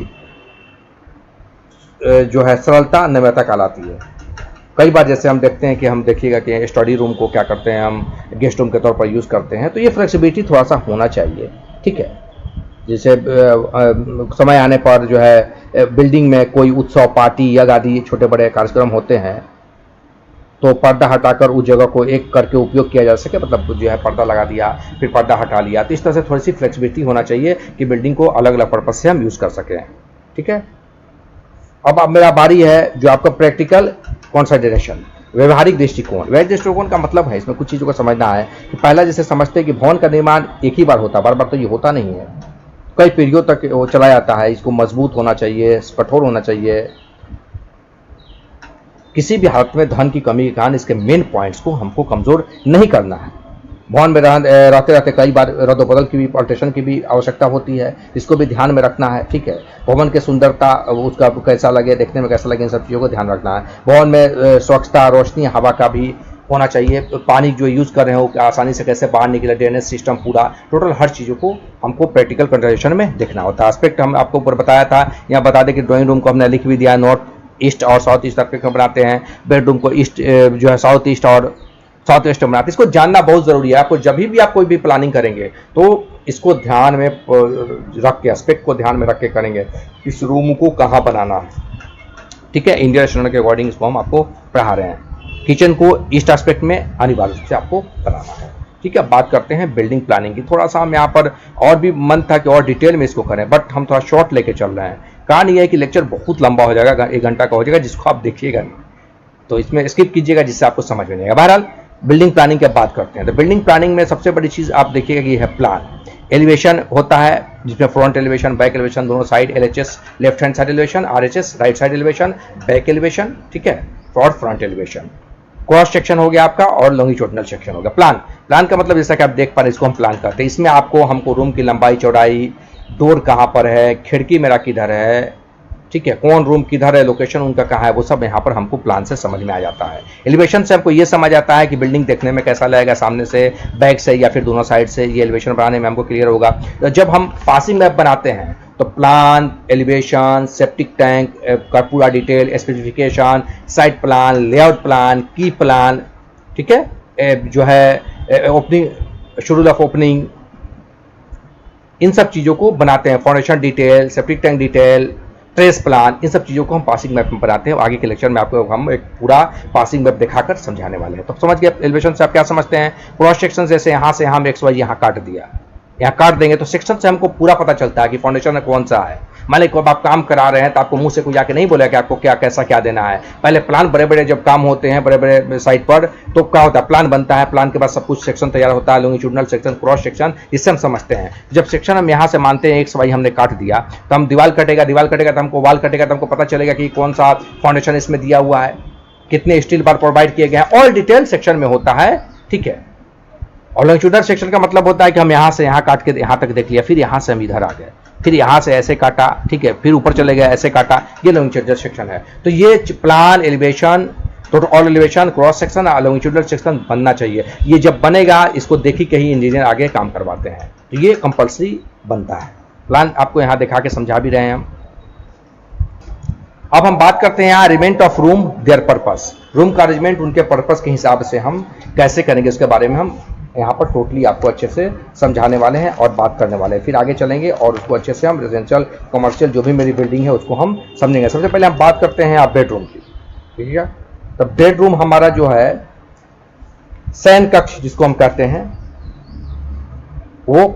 जो है सरलता नम्रता कहलाती है। कई बार जैसे हम देखते हैं कि हम देखिएगा कि स्टडी रूम को क्या करते हैं, हम गेस्ट रूम के तौर पर यूज़ करते हैं, तो ये फ्लेक्सिबिलिटी थोड़ा सा होना चाहिए, ठीक है। जैसे समय आने पर जो है बिल्डिंग में कोई उत्सव, पार्टी या आदि छोटे बड़े कार्यक्रम होते हैं तो पर्दा हटाकर उस जगह को एक करके उपयोग किया जा सके, मतलब जो है पर्दा लगा दिया फिर पर्दा हटा लिया, तो इस तरह से थोड़ी सी फ्लेक्सिबिलिटी होना चाहिए कि बिल्डिंग को अलग अलग पर्पज से हम यूज़ कर सकें, ठीक है। अब मेरा बारी है जो आपका प्रैक्टिकल कंसिडरेशन, व्यवहारिक दृष्टिकोण का मतलब है इसमें कुछ चीज़ों को समझना है कि पहला जैसे समझते हैं कि भवन का निर्माण एक ही बार होता है, बार बार तो ये होता नहीं है, कई पीढ़ियों तक वो चला जाता है। इसको मजबूत होना चाहिए, कठोर होना चाहिए। किसी भी हालत में धन की कमी के कारण इसके मेन पॉइंट्स को हमको कमजोर नहीं करना है। भवन में रहते रहते कई बार रद्द-बदल की भी, अल्ट्रेशन की भी आवश्यकता होती है, इसको भी ध्यान में रखना है, ठीक है। भवन की सुंदरता उसका कैसा लगे, देखने में कैसा लगे, इन सब चीज़ों को ध्यान रखना है। भवन में स्वच्छता, रोशनी, हवा का भी होना चाहिए। पानी जो यूज़ कर रहे हो आसानी से कैसे बाहर निकले, ड्रेनेज सिस्टम पूरा टोटल हर चीज़ों को हमको प्रैक्टिकल कंसिडरेशन में देखना होता है। एस्पेक्ट हम आपको ऊपर बताया था, यहाँ बता दें कि ड्राइंग रूम को हमने लिख भी दिया, नॉर्थ ईस्ट और साउथ ईस्ट एस्पेक्ट में बनाते हैं। बेडरूम को ईस्ट जो है साउथ ईस्ट और साउथ वेस्ट में बनाते हैं। इसको जानना बहुत ज़रूरी है। आपको जब भी आप कोई भी प्लानिंग करेंगे तो इसको ध्यान में रख के, एस्पेक्ट को ध्यान में रख के करेंगे, इस रूम को कहाँ बनाना है, ठीक है। इंडियन स्टैंडर्ड के अकॉर्डिंग इसको हम आपको पढ़ा रहे हैं। किचन को ईस्ट एस्पेक्ट में अनिवार्य रूप से आपको बनाना है, ठीक है। बात करते हैं बिल्डिंग प्लानिंग की। थोड़ा सा हम यहाँ पर और भी मन था कि और डिटेल में इसको करें, बट हम थोड़ा शॉर्ट लेके चल रहे हैं। कारण यह है कि लेक्चर बहुत लंबा हो जाएगा, 1 घंटा का हो जाएगा, जिसको आप देखिएगा नहीं, तो इसमें स्किप कीजिएगा जिससे आपको समझ में नहीं आएगा। बहरहाल बिल्डिंग प्लानिंग की बात करते हैं तो बिल्डिंग प्लानिंग में सबसे बड़ी चीज़ आप देखिएगा कि यह है प्लान। एलिवेशन होता है जिसमें फ्रंट एलिवेशन, बैक एलिवेशन दोनों side, LHS left hand side elevation, RHS right side elevation, back elevation, ठीक है, और फ्रंट एलिवेशन। क्रॉस सेक्शन हो गया आपका और लॉन्गिट्यूडिनल सेक्शन हो गया। प्लान का मतलब जैसा कि आप देख पा रहे हैं, इसको हम प्लान करते हैं। इसमें हमको रूम की लंबाई, चौड़ाई, डोर कहाँ पर है, खिड़की मेरा किधर है, ठीक है, कौन रूम किधर है, लोकेशन उनका कहाँ है, वो सब यहाँ पर हमको प्लान से समझ में आ जाता है। एलिवेशन से हमको ये समझ आता है कि बिल्डिंग देखने में कैसा लगेगा, सामने से, बैक से या फिर दोनों साइड से, ये एलिवेशन बनाने में हमको क्लियर होगा। तो जब हम पासिंग मैप बनाते हैं तो प्लान, एलिवेशन, सेप्टिक टैंक का पूरा detail, specification, site plan, layout plan, key plan, ठीक है, जो है ओपनिंग, शेड्यूल ऑफ ओपनिंग, इन सब चीज़ों को बनाते हैं। Foundation detail, septic tank detail, trace plan, इन सब चीज़ों को हम पासिंग मैप में बनाते हैं। आगे के लेक्चर में आपको हम एक पूरा पासिंग मैप दिखाकर समझाने वाले हैं। तो समझ गए एलिवेशन से आप क्या समझते हैं? क्रॉस सेक्शन जैसे यहाँ से हम एक्स वाई यहाँ काट दिया, यहाँ काट देंगे तो सेक्शन से हमको पूरा पता चलता है कि फाउंडेशन में कौन सा है। मान लीजिए अब आप काम करा रहे हैं तो आपको मुंह से कोई जाके नहीं बोलेगा कि आपको क्या कैसा क्या देना है। पहले प्लान, बड़े बड़े जब काम होते हैं बड़े बड़े साइट पर तो क्या होता है, प्लान बनता है, प्लान के बाद सब कुछ सेक्शन तैयार होता है, लॉन्गिट्यूडनल सेक्शन, क्रॉस सेक्शन, इससे हम समझते हैं। जब सेक्शन हम यहाँ से मानते हैं एक्स वाई हमने काट दिया तो हम दीवार कटेगा तो हमको वाल कटेगा तो हमको पता चलेगा कि कौन सा फाउंडेशन इसमें दिया हुआ है, कितने स्टील बार प्रोवाइड किए गए हैं, ऑल डिटेल सेक्शन में होता है, ठीक है। और लॉन्गिट्यूडनल सेक्शन का मतलब होता है कि हम यहाँ से यहाँ काट के यहाँ तक देख लिया, फिर यहाँ से हम इधर आ गए, फिर यहाँ से ऐसे काटा, ठीक है, फिर ऊपर चले गए ऐसे काटा, ये लॉन्गिट्यूडनल सेक्शन है। तो ये प्लान, एलिवेशन, तो all elevation, cross section, longitudinal section बनना चाहिए। ये जब बनेगा इसको देखी के ही इंजीनियर आगे काम करवाते हैं, तो ये कंपल्सरी बनता है। प्लान आपको यहाँ दिखा के समझा भी रहे हैं हम। अब हम बात करते हैं यहाँ arrangement of room, there purpose. Room का अरेंजमेंट उनके पर्पस के हिसाब से हम कैसे करेंगे उसके बारे में हम यहाँ पर टोटली आपको अच्छे से समझाने वाले हैं और बात करने वाले हैं। फिर आगे चलेंगे और उसको अच्छे से हम रेजिडेंशियल, कमर्शियल जो भी मेरी बिल्डिंग है उसको हम समझेंगे। सबसे पहले हम बात करते हैं आप बेडरूम की, ठीक है। तो बेडरूम हमारा जो है शयन कक्ष जिसको हम कहते हैं, वो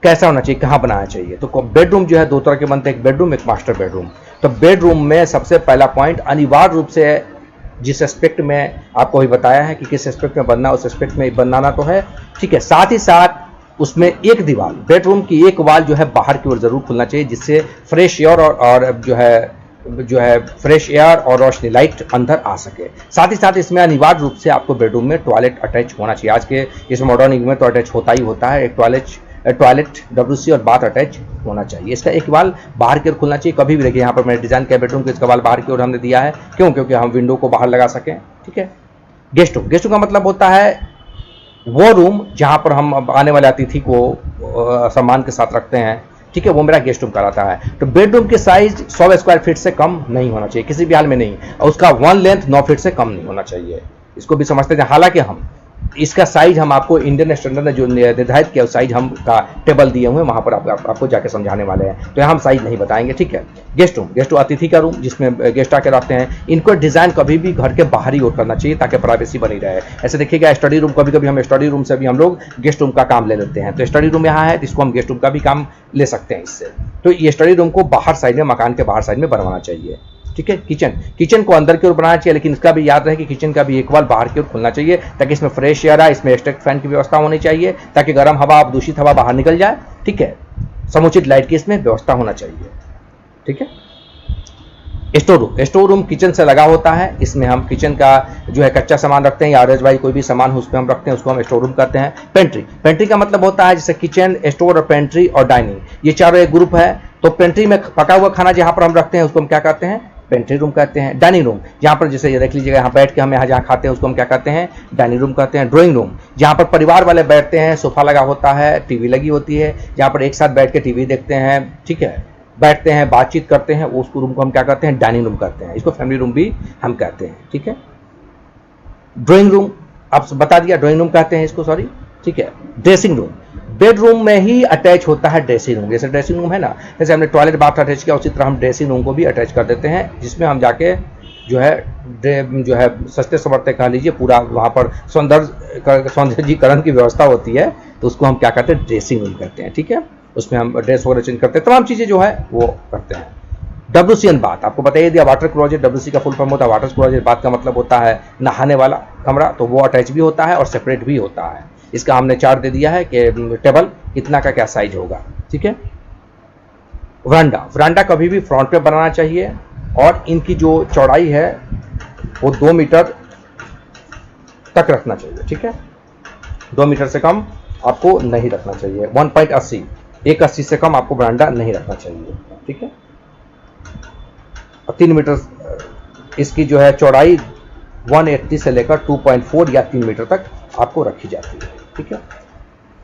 कैसा होना चाहिए, कहाँ बनाना चाहिए। तो बेडरूम जो है दो तरह के बनते हैं, एक बेडरूम, एक मास्टर बेडरूम। तो बेडरूम में सबसे पहला पॉइंट अनिवार्य रूप से जिस एस्पेक्ट में आपको अभी बताया है कि किस एस्पेक्ट में बनना, उस एस्पेक्ट में बनाना तो है, ठीक है। साथ ही साथ उसमें एक दीवार, बेडरूम की एक वाल जो है बाहर की ओर जरूर खुलना चाहिए, जिससे फ्रेश एयर और जो है फ्रेश एयर और रोशनी, लाइट अंदर आ सके। साथ ही साथ इसमें अनिवार्य रूप से आपको बेडरूम में टॉयलेट अटैच होना चाहिए। आज के इस मॉडर्न युग में तो अटैच होता ही होता है, एक टॉयलेट WC और बाथ अटैच होना चाहिए। इसका एक वाल बाहर की ओर खुलना चाहिए। कभी भी देखिए यहाँ पर मैंने डिजाइन किया बेडरूम को, इसका वाल बाहर की ओर हमने दिया है, क्यों? क्योंकि हम विंडो को बाहर लगा सकें, ठीक है। गेस्ट रूम, गेस्ट रूम का मतलब होता है वो रूम जहाँ पर हम आने वाले अतिथि को सम्मान के साथ रखते हैं, ठीक है, वो मेरा गेस्ट रूम कहलाता है। तो बेडरूम की साइज 100 स्क्वायर फीट से कम नहीं होना चाहिए किसी भी हाल में नहीं, और उसका वन लेंथ 9 फीट से कम नहीं होना चाहिए। इसको भी समझते हैं। हालांकि हम इसका साइज हम आपको इंडियन स्टैंडर्ड ने जो निर्धारित किया उस साइज हम का टेबल दिए हुए हैं, वहां पर आपको जाके समझाने वाले हैं, तो यहाँ हम साइज नहीं बताएंगे, ठीक है। गेस्ट रूम अतिथि का रूम जिसमें गेस्ट आके रहते हैं, इनको डिजाइन कभी भी घर के बाहर ही करना चाहिए ताकि प्राइवेसी बनी रहे। ऐसे देखिएगा स्टडी रूम, कभी कभी हम स्टडी रूम से भी हम लोग गेस्ट रूम का काम ले लेते हैं, तो स्टडी रूम यहाँ है तो इसको हम गेस्ट रूम का भी काम ले सकते हैं इससे। तो ये स्टडी रूम को बाहर साइड में, मकान के बाहर साइड में बनवाना चाहिए, ठीक है। किचन को अंदर की ओर बनाना चाहिए, लेकिन इसका भी याद रहे कि किचन का भी एक वाल बाहर की ओर खुलना चाहिए ताकि इसमें फ्रेश एयर आए, इसमें एक्सट्रैक्ट फैन की व्यवस्था होनी चाहिए ताकि गर्म हवा, दूषित हवा बाहर निकल जाए, ठीक है। समुचित लाइट की इसमें व्यवस्था होना चाहिए, ठीक है। स्टोर रूम किचन से लगा होता है, इसमें हम किचन का जो है कच्चा सामान रखते हैं या अदरवाइज कोई भी सामान उसमें हम रखते हैं, उसको हम स्टोर रूम कहते हैं। पेंट्री का मतलब होता है जैसे किचन, स्टोर और पेंट्री और डाइनिंग, ये चारों एक ग्रुप है। तो पेंट्री में पका हुआ खाना जहां पर हम रखते हैं उसको हम क्या कहते हैं? पेंट्री रूम कहते हैं। डाइनिंग रूम जहाँ पर जैसे ये देख लीजिएगा, यहाँ बैठ के हम यहाँ जहाँ खाते हैं उसको हम क्या कहते हैं? डाइनिंग रूम कहते हैं। ड्राइंग रूम जहाँ पर परिवार वाले बैठते हैं, सोफा लगा होता है, टीवी लगी होती है, जहाँ पर एक साथ बैठ के टीवी देखते हैं, ठीक है, बैठते हैं, बातचीत करते हैं, उसको रूम को हम क्या कहते हैं? डाइनिंग रूम कहते हैं। इसको फैमिली रूम भी हम कहते हैं, ठीक है। ड्राइंग रूम अब बता दिया, ड्राइंग रूम कहते हैं इसको, सॉरी, ठीक है। ड्रेसिंग रूम बेडरूम में ही अटैच होता है ड्रेसिंग रूम, जैसे ड्रेसिंग रूम है ना, जैसे हमने टॉयलेट बाथ अटैच किया उसी तरह हम ड्रेसिंग रूम को भी अटैच कर देते हैं, जिसमें हम जाके जो है सस्ते समर्थे कह लीजिए, पूरा वहाँ पर सौंदर्यीकरण की व्यवस्था होती है, तो उसको हम क्या कहते हैं? ड्रेसिंग रूम कहते हैं, ठीक है। उसमें हम ड्रेस वगैरह चेंज करते हैं, तमाम चीज़ें जो है वो करते हैं। WCN बाथ आपको बताइए दिया, वाटर क्लोजेट, WC का फुल फॉर्म होता है वाटर क्लोजेट, बाथ का मतलब होता है नहाने वाला कमरा, तो वो अटैच भी होता है और सेपरेट भी होता है। इसका हमने चार्ट दे दिया है कि टेबल कितना का क्या साइज होगा, ठीक है। वरांडा कभी भी फ्रंट पे बनाना चाहिए और इनकी जो चौड़ाई है वो 2 मीटर तक रखना चाहिए, ठीक है, 2 मीटर से कम आपको नहीं रखना चाहिए। 1.80, 1.80 से कम आपको बरामदा नहीं रखना चाहिए, ठीक है। और 3 मीटर इसकी जो है चौड़ाई 180 से लेकर 2.4 या 3 मीटर तक आपको रखी जाती है, ठीक है।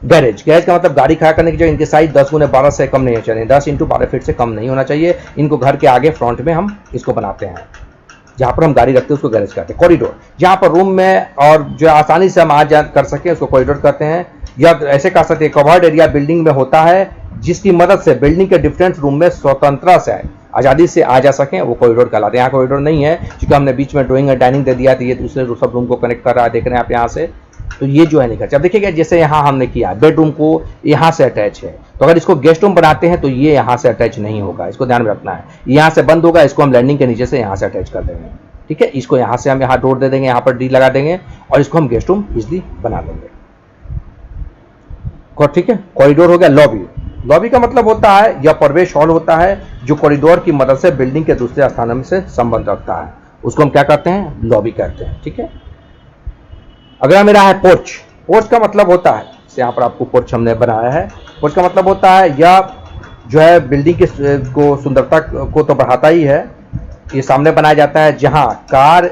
गैरेज का मतलब गाड़ी खड़ा करने की जगह इनके साइज 10 × 12 से कम नहीं होना चाहिए, 10 × 12 फीट से कम नहीं होना चाहिए। इनको घर के आगे फ्रंट में हम इसको बनाते हैं, जहाँ पर हम गाड़ी रखते हैं उसको गैरेज कहते हैं। कॉरिडोर, जहाँ पर रूम में और जो आसानी से हम आ जा कर सके उसको कॉरिडोर कहते हैं। या ऐसे कह सकते हैं कवर्ड एरिया बिल्डिंग में होता है जिसकी मदद से बिल्डिंग के डिफरेंट रूम में स्वतंत्रता से आज़ादी से आ जा सकें, वो कॉरिडोर कहलाते हैं। यहाँ कॉरिडोर नहीं है क्योंकि हमने बीच में ड्राइंग और डाइनिंग दे दिया, तो ये दूसरे सब रूम को कनेक्ट कर रहा है, देख रहे हैं आप यहाँ से, तो ये जो है नहीं खर्चा। अब देखिएगा जैसे यहाँ हमने किया बेडरूम को यहाँ से अटैच है, तो अगर इसको गेस्ट रूम बनाते हैं तो ये यहाँ से अटैच नहीं होगा, इसको ध्यान में रखना है। यहाँ से बंद होगा, इसको हम लैंडिंग के नीचे से यहाँ से अटैच कर देंगे, ठीक है। इसको यहाँ से हम यहाँ डोर दे देंगे, यहाँ पर डी लगा देंगे और इसको हम गेस्ट रूम इजली बना लेंगे, ठीक है। कॉरिडोर हो गया। लॉबी का मतलब होता है या प्रवेश हॉल होता है जो कॉरिडोर की मदद से बिल्डिंग के दूसरे स्थानों से संबंध रखता है, उसको हम क्या कहते हैं, लॉबी कहते हैं, ठीक है। अगला मेरा है पोर्च। पोर्च का मतलब होता है, यहाँ पर आपको पोर्च हमने बनाया है। पोर्च का मतलब होता है या जो है बिल्डिंग की को सुंदरता को तो बढ़ाता ही है, ये सामने बनाया जाता है जहां कार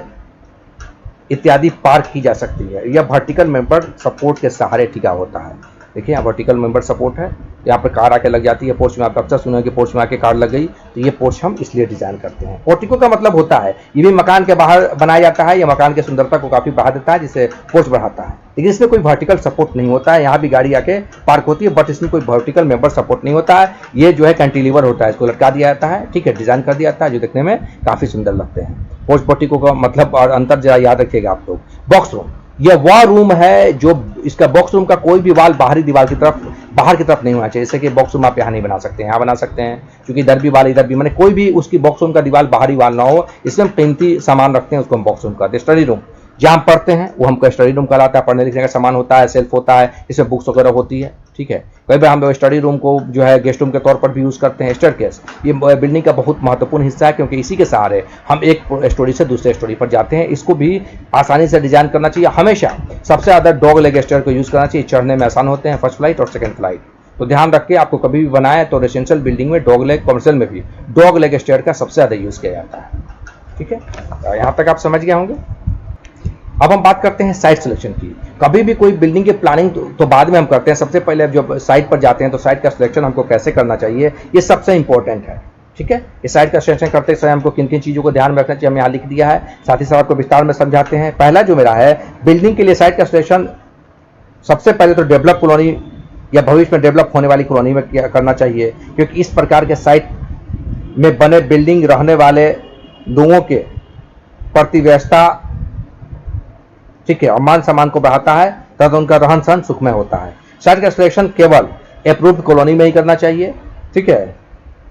इत्यादि पार्क की जा सकती है। यह वर्टिकल मेंबर सपोर्ट के सहारे टिका होता है। देखिए यहाँ वर्टिकल मेंबर सपोर्ट है, यहाँ पर कार आके लग जाती है पोर्च में। आप अक्सर सुने कि पोर्च में आके कार लग गई, तो ये पोर्च हम इसलिए डिजाइन करते हैं। पोर्टिको का मतलब होता है ये भी मकान के बाहर बनाया जाता है, ये मकान की सुंदरता को काफी बढ़ा देता है, जिससे पोर्च बढ़ाता है। लेकिन इसमें कोई वर्टिकल सपोर्ट नहीं होता है, यहाँ भी गाड़ी आके पार्क होती है, बट इसमें कोई वर्टिकल मेंबर सपोर्ट नहीं होता है। ये जो है कैंटिलीवर होता है, इसको लटका दिया जाता है, ठीक है, डिजाइन कर दिया जाता है, जो देखने में काफी सुंदर लगते हैं। पोर्च पोर्टिको का मतलब और अंतर जरा याद रखिएगा आप लोग। बॉक्स रूम, यह वह रूम है जो इसका बॉक्स रूम का कोई भी वाल बाहरी दीवार की तरफ बाहर की तरफ नहीं होना चाहिए। जैसे कि बॉक्स रूम आप यहाँ नहीं बना सकते, यहाँ बना सकते हैं, क्योंकि इधर भी वाल इधर भी, मैंने कोई भी उसकी बॉक्स रूम का दीवार बाहरी वाल ना हो। इसमें हम कीमती सामान रखते हैं, उसको हम बॉक्स रूम कहते हैं। स्टडी रूम, जहाँ हम पढ़ते हैं वो हमको स्टडी रूम कहलाता है। पढ़ने लिखने का सामान होता है, सेल्फ होता है, इसमें बुक्स वगैरह होती है, ठीक है। कई बार हम स्टडी रूम को जो है गेस्ट रूम के तौर पर भी यूज़ करते हैं। स्टेयरकेस, ये बिल्डिंग का बहुत महत्वपूर्ण हिस्सा है, क्योंकि इसी के सहारे हम एक स्टोरी से दूसरे स्टोरी पर जाते हैं। इसको भी आसानी से डिजाइन करना चाहिए। हमेशा सबसे ज़्यादा डॉग लेग स्टेयर को यूज़ करना चाहिए, चढ़ने में आसान होते हैं, फर्स्ट फ्लाइट और सेकंड फ्लाइट। तो ध्यान रख के आपको कभी भी बनाए तो रेजिडेंशियल बिल्डिंग में डॉग लेग, कमर्शियल में भी डॉग लेग स्टेयर का सबसे ज़्यादा यूज़ किया जाता है, ठीक है। यहाँ तक आप समझ गए होंगे। अब हम बात करते हैं साइट सिलेक्शन की। कभी भी कोई बिल्डिंग की प्लानिंग तो बाद में हम करते हैं, सबसे पहले जब साइट पर जाते हैं तो साइट का सिलेक्शन हमको कैसे करना चाहिए, ये सबसे इंपॉर्टेंट है, ठीक है। इस साइट का सिलेक्शन करते समय हमको किन किन चीज़ों को ध्यान में रखना चाहिए, हम यहाँ लिख दिया है, साथ ही साथ आपको विस्तार में समझाते हैं। पहला जो मेरा है, बिल्डिंग के लिए साइट का सिलेक्शन सबसे पहले तो डेवलप कॉलोनी या भविष्य में डेवलप होने वाली कॉलोनी में करना चाहिए, क्योंकि इस प्रकार के साइट में बने बिल्डिंग रहने वाले लोगों के प्रति व्यवस्था, ठीक है, और मान सम्मान को बढ़ाता है तथा उनका रहन सहन सुखमय होता है। साइट का सिलेक्शन केवल अप्रूव्ड कॉलोनी में ही करना चाहिए, ठीक है,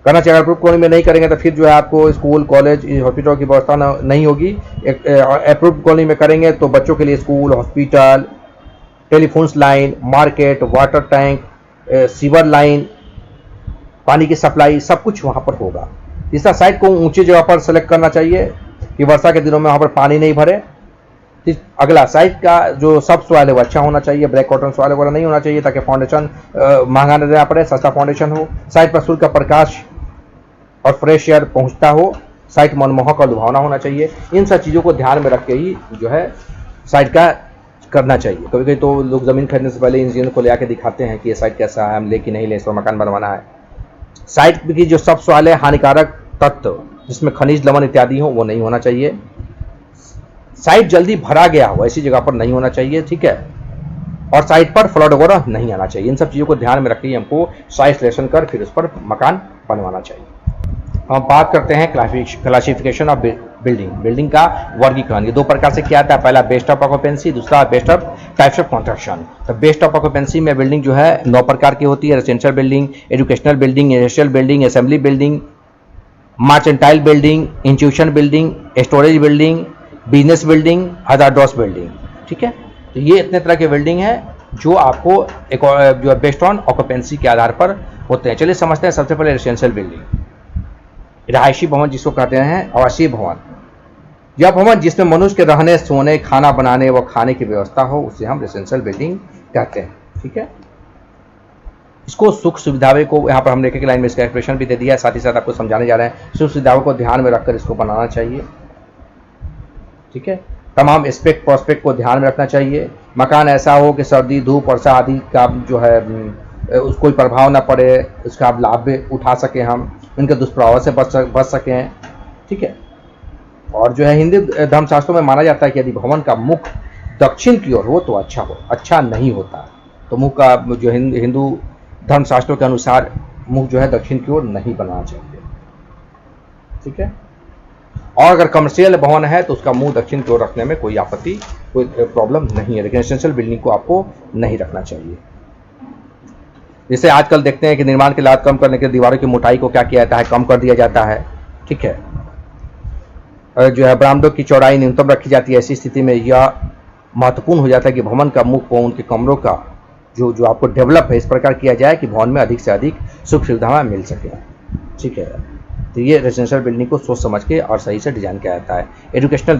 करना चाहिए। अप्रूव्ड कॉलोनी में नहीं करेंगे तो फिर जो है आपको स्कूल, कॉलेज, हॉस्पिटल की व्यवस्था नहीं होगी। अप्रूव्ड कॉलोनी में करेंगे तो बच्चों के लिए school, hospital, telephone line, market, water tank, sewer line, पानी की सप्लाई, सब कुछ वहाँ पर होगा। तीसरा, साइट को ऊंची जगह पर सेलेक्ट करना चाहिए कि वर्षा के दिनों में वहाँ पर पानी नहीं भरे। अगला, साइट का जो सब सॉइल है वो अच्छा होना चाहिए, ब्लैक कॉटन सॉइल वगैरह नहीं होना चाहिए, ताकि फाउंडेशन महंगा न देना पड़े, सस्ता फाउंडेशन हो। साइट पर सूर्य का प्रकाश और फ्रेश एयर पहुंचता हो। साइट मनमोहक और लुभावना होना चाहिए। इन सब चीज़ों को ध्यान में रख के ही जो है साइट का करना चाहिए। कभी कभी तो लोग ज़मीन खरीदने से पहले इंजीनियर को ले आके दिखाते हैं कि ये साइट कैसा है, हम ले कि नहीं ले, इस पर मकान बनवाना है। साइट की जो सब सॉइल है, हानिकारक तत्व जिसमें खनिज, लवण इत्यादि हो, वो नहीं होना चाहिए। साइट जल्दी भरा गया हो ऐसी जगह पर नहीं होना चाहिए, ठीक है, और साइट पर फ्लड वगैरह नहीं आना चाहिए। इन सब चीज़ों को ध्यान में रख के हमको साइट सिलेक्शन कर फिर उस पर मकान बनवाना चाहिए। हम बात करते हैं क्लासिफिकेशन ऑफ बिल्डिंग का वर्गीकरण। ये दो प्रकार से किया जाता है, पहला बेस्ट ऑफ ऑक्यूपेंसी, दूसरा best of types of construction. तो बेस्ट ऑफ ऑक्यूपेंसी में बिल्डिंग जो है 9 प्रकार की होती है। Residential building, educational building, industrial building, assembly building, mercantile building, institution building, storage building, business building, hazardous building, ठीक है। तो ये इतने तरह के बिल्डिंग है जो आपको एक जो बेस्ड ऑन ऑक्यूपेंसी के आधार पर होते हैं। चलिए समझते हैं। सबसे पहले रेजिडेंशियल बिल्डिंग, रहायशी भवन जिसको कहते हैं, आवासीय भवन। यह भवन जिसमें मनुष्य के रहने, सोने, खाना बनाने व खाने की व्यवस्था हो, उसे हम रेजिडेंशियल बिल्डिंग कहते हैं। ठीक है। इसको सुख सुविधाओं को यहाँ पर हमने एक एक लाइन में इसका एक्सप्रेशन भी दे दिया है, साथ ही साथ आपको समझाने जा रहे हैं सुख सुविधाओं को ध्यान में रखकर इसको बनाना चाहिए। ठीक है। तमाम एस्पेक्ट प्रोस्पेक्ट को ध्यान में रखना चाहिए। मकान ऐसा हो कि सर्दी धूप वर्षा आदि का जो है कोई प्रभाव ना पड़े, उसका आप लाभ भी उठा सकें, हम उनके दुष्प्रभाव से बच सकें। ठीक है। और जो है हिंदू धर्मशास्त्रों में माना जाता है कि यदि भवन का मुख दक्षिण की ओर हो तो अच्छा नहीं होता। तो मुख का जो हिंदू धर्मशास्त्रों के अनुसार मुख जो है दक्षिण की ओर नहीं बनाना चाहिए। ठीक है। और अगर कमर्शियल भवन है तो उसका मुंह दक्षिण की ओर रखने में कोई आपत्ति, कोई प्रॉब्लम नहीं है, लेकिन रेजिडेंशियल बिल्डिंग को आपको नहीं रखना चाहिए। जैसे आजकल देखते हैं कि निर्माण की लागत कम करने के लिए दीवारों की मोटाई को क्या किया जाता है, कम कर दिया जाता है। ठीक है। जो है बरामदों की चौड़ाई न्यूनतम रखी जाती है। ऐसी स्थिति में यह महत्वपूर्ण हो जाता है कि भवन का मुख को उनके कमरों का जो आपको डेवलप है इस प्रकार किया जाए कि भवन में अधिक से अधिक सुख सुविधाएं मिल सके। ठीक है। तो ये रेजिडेंशियल बिल्डिंग को सोच समझ के और सही से डिजाइन किया जाता है। एजुकेशनल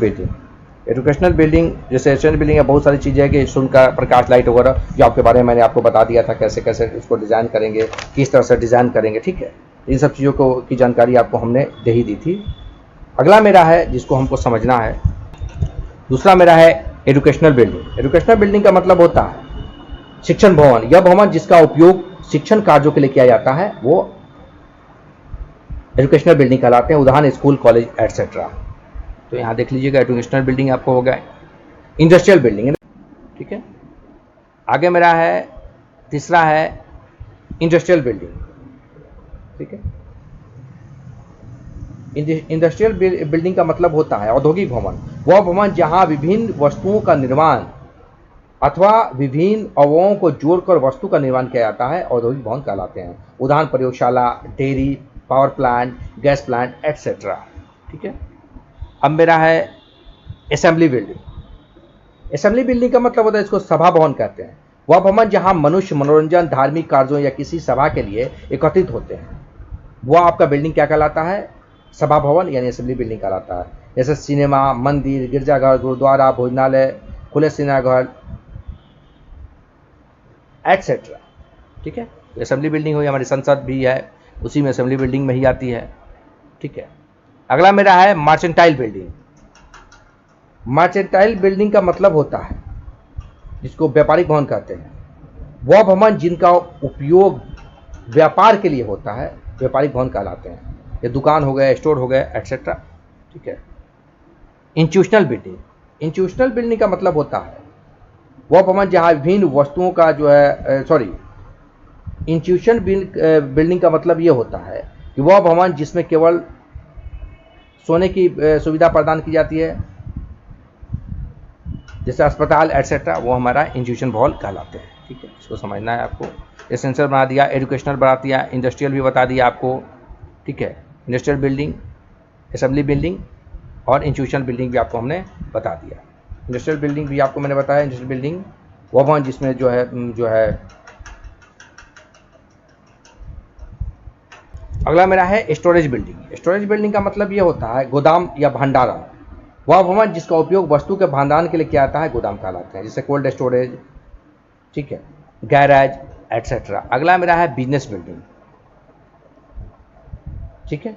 बिल्डिंग जैसे रेजिडेंशियल बिल्डिंग है, बहुत सारी चीज़ें हैं कि सूर्य का प्रकाश लाइट वगैरह जो आपके बारे में मैंने आपको बता दिया था, कैसे कैसे इसको डिज़ाइन करेंगे, किस तरह से डिज़ाइन करेंगे। ठीक है। इन सब चीज़ों को की जानकारी आपको हमने दे ही दी थी। अगला मेरा है जिसको हमको समझना है, दूसरा मेरा है एजुकेशनल बिल्डिंग। एजुकेशनल बिल्डिंग का मतलब होता है शिक्षण भवन। यह भवन जिसका उपयोग शिक्षण कार्यों के लिए किया जाता है वो एजुकेशनल बिल्डिंग कहलाते हैं। उदाहरण स्कूल, कॉलेज एटसेट्रा। तो यहाँ देख लीजिएगा एजुकेशनल बिल्डिंग आपको हो गया। Industrial building. ठीक है। आगे मेरा है तीसरा है इंडस्ट्रियल बिल्डिंग। ठीक है। इंडस्ट्रियल बिल्डिंग का मतलब होता है औद्योगिक भवन। वह भवन जहां विभिन्न वस्तुओं का निर्माण अथवा विभिन्न अवयवों को जोड़कर वस्तु का निर्माण किया जाता है, औद्योगिक भवन कहलाते हैं। उदाहरण प्रयोगशाला, dairy, power plant, gas plant etcetera. ठीक है। अब मेरा है असेंबली बिल्डिंग। असेंबली बिल्डिंग का मतलब होता है, इसको सभा भवन कहते हैं। वह भवन जहां मनुष्य मनोरंजन, धार्मिक कार्यों या किसी सभा के लिए एकत्रित होते हैं, वह आपका बिल्डिंग क्या कहलाता है? सभा भवन यानी असेंबली बिल्डिंग कहलाता है। जैसे सिनेमा, मंदिर, गिरजाघर, गुरुद्वारा, भोजनालय, खुले सिनेमाघर एटसेट्रा। ठीक है। असेंबली बिल्डिंग हुई, हमारी संसद भी है उसी में असेंबली बिल्डिंग में ही आती है। ठीक है। अगला मेरा है मर्चेंटाइल बिल्डिंग। मर्चेंटाइल बिल्डिंग का मतलब होता है जिसको व्यापारिक भवन कहते हैं, वह भवन जिनका उपयोग व्यापार के लिए होता है व्यापारिक भवन कहलाते हैं। ये दुकान हो गए, स्टोर हो गए एटसेट्रा। ठीक है। Institutional building. इंस्टीट्यूशनल बिल्डिंग का मतलब होता है वह भवन जहां विभिन्न वस्तुओं का जो है इंस्टीट्यूशन बिल्डिंग का मतलब ये होता है कि वह भवन जिसमें केवल सोने की सुविधा प्रदान की जाती है, जैसे अस्पताल एटसेट्रा, वो हमारा इंस्टीट्यूशन भवन कहलाते हैं। ठीक है। इसको समझना है आपको। एसेंशियल बना दिया, एजुकेशनल बना दिया, इंडस्ट्रियल भी बता दिया आपको। ठीक है। इंडस्ट्रियल बिल्डिंग, असेंबली बिल्डिंग और इंस्टीट्यूशनल बिल्डिंग भी आपको हमने बता दिया। इंडस्ट्रियल बिल्डिंग भी आपको मैंने बताया। इंडस्ट्रियल बिल्डिंग वो भवन जिसमें जो है अगला मेरा है स्टोरेज बिल्डिंग। स्टोरेज बिल्डिंग का मतलब ये होता है गोदाम या भंडारण। वह भवन जिसका उपयोग वस्तु के भंडारण के लिए किया जाता है गोदाम कहलाते हैं, जैसे कोल्ड स्टोरेज। ठीक है। Garage etcetera. अगला मेरा है बिजनेस बिल्डिंग। ठीक है।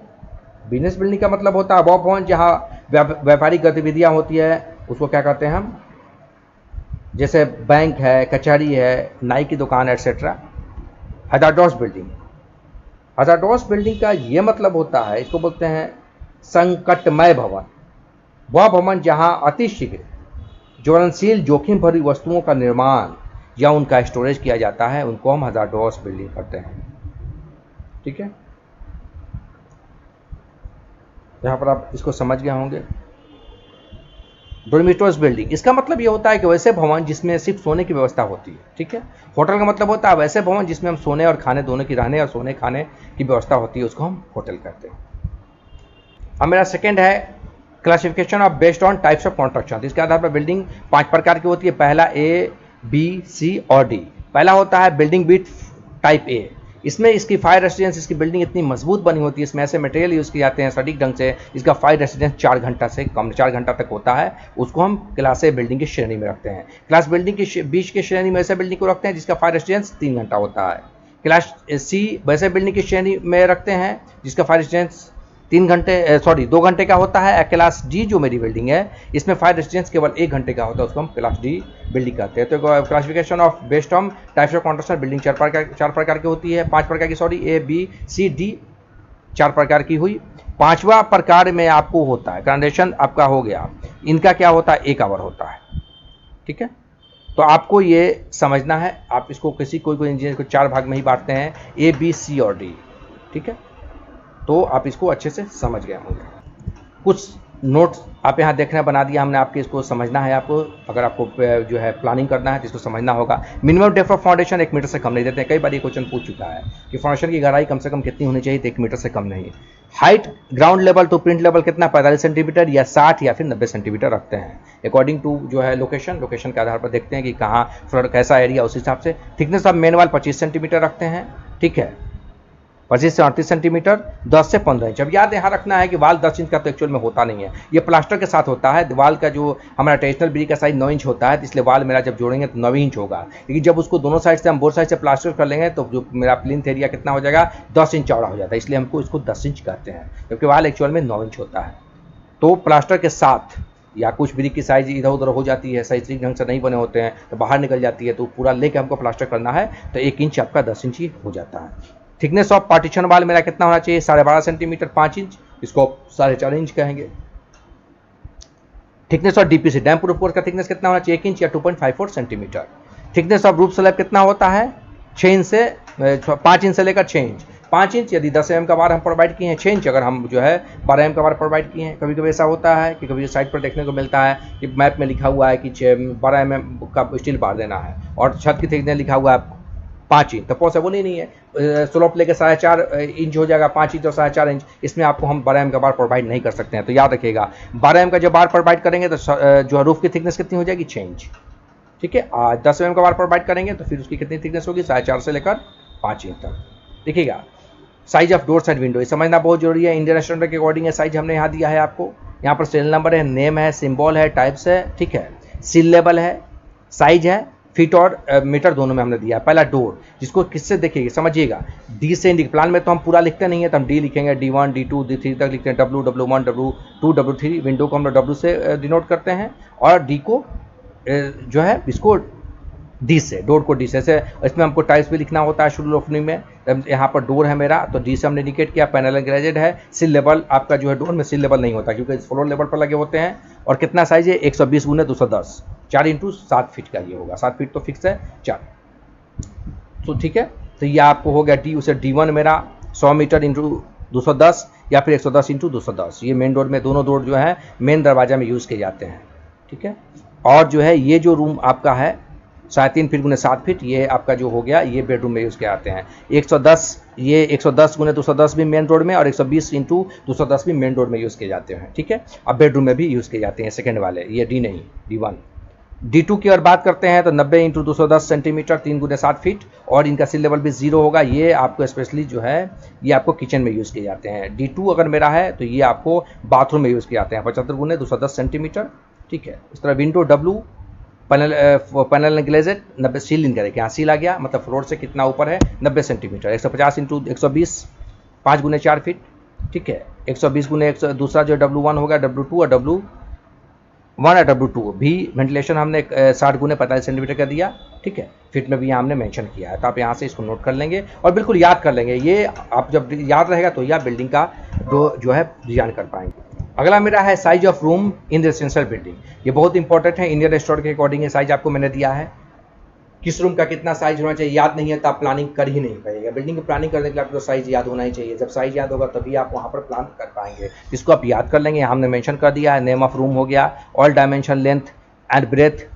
बिजनेस बिल्डिंग का मतलब होता है वह भवन जहाँ व्यापारिक गतिविधियाँ होती है, उसको क्या कहते हैं हम, जैसे बैंक है, कचहरी है, नाई की दुकान एटसेट्रा। हजारडोस बिल्डिंग। हजारडोस बिल्डिंग का ये मतलब होता है, इसको बोलते हैं संकटमय भवन। वह भवन जहां अतिशीघ्र ज्वलनशील जोखिम भरी वस्तुओं का निर्माण या उनका स्टोरेज किया जाता है, उनको हम हजारडोस बिल्डिंग कहते हैं। ठीक है। यहां पर आप इसको समझ गए होंगे। डोरमिटोरियस बिल्डिंग, इसका मतलब ये होता है कि वैसे भवन जिसमें सिर्फ सोने की व्यवस्था होती है। ठीक है। होटल का मतलब होता है वैसे भवन जिसमें हम सोने और खाने दोनों की, रहने और सोने खाने की व्यवस्था होती है, उसको हम होटल कहते हैं। अब मेरा सेकंड है classification of based on types of construction. इसके आधार पर बिल्डिंग 5 प्रकार की होती है। पहला A, B, C और D। पहला होता है बिल्डिंग विथ टाइप ए, इसमें इसकी फायर रेसिस्टेंस, इसकी बिल्डिंग इतनी मजबूत बनी होती है, इसमें ऐसे मटेरियल यूज़ किए जाते हैं सटीक ढंग से, इसका फायर रेसिस्टेंस 4 घंटा से कम, 4 घंटा तक होता है। उसको हम क्लास ए बिल्डिंग की श्रेणी में रखते हैं। क्लास बिल्डिंग की बीच की श्रेणी में ऐसे बिल्डिंग को रखते हैं जिसका फायर रेसिस्टेंस 3 घंटा होता है। क्लास सी वैसे बिल्डिंग की श्रेणी में रखते हैं जिसका फायर रेसिस्टेंस 2 घंटे का होता है। क्लास डी जो मेरी बिल्डिंग है, इसमें फायर रेजिस्टेंस केवल 1 घंटे का होता है, उसको हम क्लास डी बिल्डिंग कहते हैं। तो classification of based on types of construction, building 4 प्रकार की होती है, 5 प्रकार की, sorry, A B C D 4 प्रकार की हुई। 5वां प्रकार में आपको होता है फाउंडेशन आपका हो गया, इनका क्या होता है, 1 आवर होता है। ठीक है, तो आपको ये समझना है। आप इसको कोई इंजीनियर को 4 भाग में ही बांटते हैं, ए बी सी और डी। ठीक है, तो आप इसको अच्छे से समझ गए होंगे। कुछ नोट्स आप यहाँ देखना बना दिया हमने, आपके इसको समझना है। आपको अगर आपको जो है प्लानिंग करना है तो इसको समझना होगा। Minimum depth of foundation 1 metre से कम नहीं देते हैं। कई बार ये क्वेश्चन पूछ चुका है कि फाउंडेशन की गहराई कम से कम कितनी होनी चाहिए, तो 1 मीटर से कम नहीं। Height ground level to plinth level कितना, 45 सेंटीमीटर या 60 या फिर 90 सेंटीमीटर रखते हैं, अकॉर्डिंग टू जो है लोकेशन के आधार पर देखते हैं कि कहाँ फ्लोर कैसा एरिया, उस हिसाब से। थिकनेस ऑफ मेन वाल 25 सेंटीमीटर रखते हैं। ठीक है, 25 से 38 सेंटीमीटर, 10 से 15 इंच। अब याद यहाँ रखना है कि वाल 10 इंच का तो एक्चुअल में होता नहीं है, ये प्लास्टर के साथ होता है। दीवार का जो हमारा ट्रेडिशनल बिल्डिंग का साइज 9 इंच होता है, तो इसलिए वाल मेरा जब जोड़ेंगे तो 9 इंच होगा। लेकिन जब उसको दोनों साइड से हम बोथ साइड से प्लास्टर कर लेंगे तो जो मेरा प्लिंथ एरिया कितना हो जाएगा, 10 इंच चौड़ा हो जाता है, इसलिए हमको इसको 10 इंच कहते हैं, क्योंकि वाल एक्चुअल में 9 इंच होता है। तो प्लास्टर के साथ या कुछ ब्रिक की साइज इधर उधर हो जाती है, सही ठीक ढंग से नहीं बने होते हैं तो बाहर निकल जाती है, तो पूरा लेके हमको प्लास्टर करना है तो 1 इंच आपका 10 इंच ही हो जाता है। थिकनेस ऑफ पार्टीशन वाल मेरा कितना होना चाहिए, 12.5 सेंटीमीटर, 5 इंच, इसको 4.5 इंच कहेंगे। Thickness of DPC dam proof course का थिकनेस कितना होना चाहिए, 1 इंच या 2.54 centimetre. Thickness of roof slab कितना होता है, 5 इंच से लेकर 6 इंच। 5 इंच यदि 10 mm का बार हम प्रोवाइड किए हैं, 6 इंच अगर हम जो है 12 mm का बार प्रोवाइड किए हैं। कभी कभी ऐसा होता है कि कभी साइट पर देखने को मिलता है कि मैप में लिखा हुआ है कि 12 mm का स्टील बार देना है और छत की थिकनेस लिखा हुआ है 5 इंच, तो पॉसिबल ही नहीं है। स्लोप लेके 4.5 इंच हो जाएगा, 5 इंच और 4.5 इंच, इसमें आपको हम 12 mm का बार प्रोवाइड नहीं कर सकते हैं। तो याद रखिएगा 12 mm का जब बार प्रोवाइड करेंगे तो जो रूफ की थिकनेस कितनी हो जाएगी, 6 इंच। ठीक है, 10 mm का बार प्रोवाइड करेंगे तो फिर उसकी कितनी थिकनेस होगी, 4.5 से लेकर 5 इंच तक। देखिएगा size of doors and window, ये समझना बहुत जरूरी है। इंडियन स्टैंडर्ड के अकॉर्डिंग हमने यहाँ दिया है आपको। यहाँ पर सीरियल नंबर है, नेम है, सिंबल है, टाइप्स है, ठीक है, सील लेवल है, साइज है, फीट और मीटर दोनों में हमने दिया। पहला डोर, जिसको किससे देखिएगा समझिएगा, डी से प्लान में तो हम पूरा लिखते नहीं है, तो हम डी लिखेंगे, D1 D2 D3 तक लिखते हैं, W1 W2 W3। विंडो को हम लोग W से डिनोट करते हैं और डी को जो है इसको डी से, डोर को डी से। ऐसे इसमें हमको टाइप्स भी लिखना होता है शुरू ओपनिंग में। यहाँ पर डोर है मेरा तो डी से हमने इंडिकेट किया। पैनल ग्रेडेड है। सिल लेवल आपका जो है डोर में सिल लेवल नहीं होता क्योंकि फ्लोर लेवल पर लगे होते हैं। और कितना साइज है, 120 × 210, 4 × 7 फीट का ये होगा। 7 फीट तो फिक्स है 4, तो ठीक है। तो ये आपको हो गया डी, उसे D1 मेरा 100 मीटर × 210 या फिर 110 × 210। ये मेन डोर में, दोनों डोर जो है मेन दरवाजा में यूज़ किए जाते हैं, ठीक है। और जो है ये जो रूम आपका है 3.5 फीट × 7 फीट, ये आपका जो हो गया ये बेडरूम में यूज़ किए जाते हैं। 110, ये 110 × 210 भी मेन डोर में और 120 × 210 भी मेन डोर में यूज़ किए जाते हैं, ठीक है। अब बेडरूम में भी यूज़ किए जाते हैं सेकंड वाले, ये डी नहीं, D1। D2 की अगर बात करते हैं तो 90 × 210 सेंटीमीटर, 3 × 7 फीट, और इनका सिल लेवल भी 0 होगा। ये आपको स्पेशली जो है ये आपको किचन में यूज़ किए जाते हैं। D2 अगर मेरा है तो ये आपको बाथरूम में यूज़ किए जाते हैं, 75 × 210 सेंटीमीटर, ठीक है। इस तरह window W, panel glazed 90, seal in करेंगे, यहाँ सील आ गया, मतलब फ्लोर से कितना ऊपर है 90 सेंटीमीटर, 150 × 120, 5 × 4 फीट, ठीक है। 120 × दूसरा जो W1 होगा, W2 और W1 और W2 भी वेंटिलेशन हमने 60 × 45 सेंटीमीटर का दिया, ठीक है। फिट में भी यहाँ हमने मेंशन किया है, तो आप यहाँ से इसको नोट कर लेंगे और बिल्कुल याद कर लेंगे। ये आप जब याद रहेगा तो यह बिल्डिंग का जो है डिजाइन कर पाएंगे। अगला मेरा है size of room in residential building. ये बहुत इंपॉर्टेंट है, इंडियन स्टैंडर्ड के अकॉर्डिंग ये साइज आपको मैंने दिया है। किस रूम का कितना साइज होना चाहिए याद नहीं है तो आप प्लानिंग कर ही नहीं पाएंगे। बिल्डिंग की प्लानिंग करने के लिए आपको साइज याद होना ही चाहिए। जब साइज याद होगा तभी आप वहाँ पर प्लान कर पाएंगे। इसको आप याद कर लेंगे, हमने मेंशन कर दिया है। नेम ऑफ रूम हो गया, all dimension, length and breadth,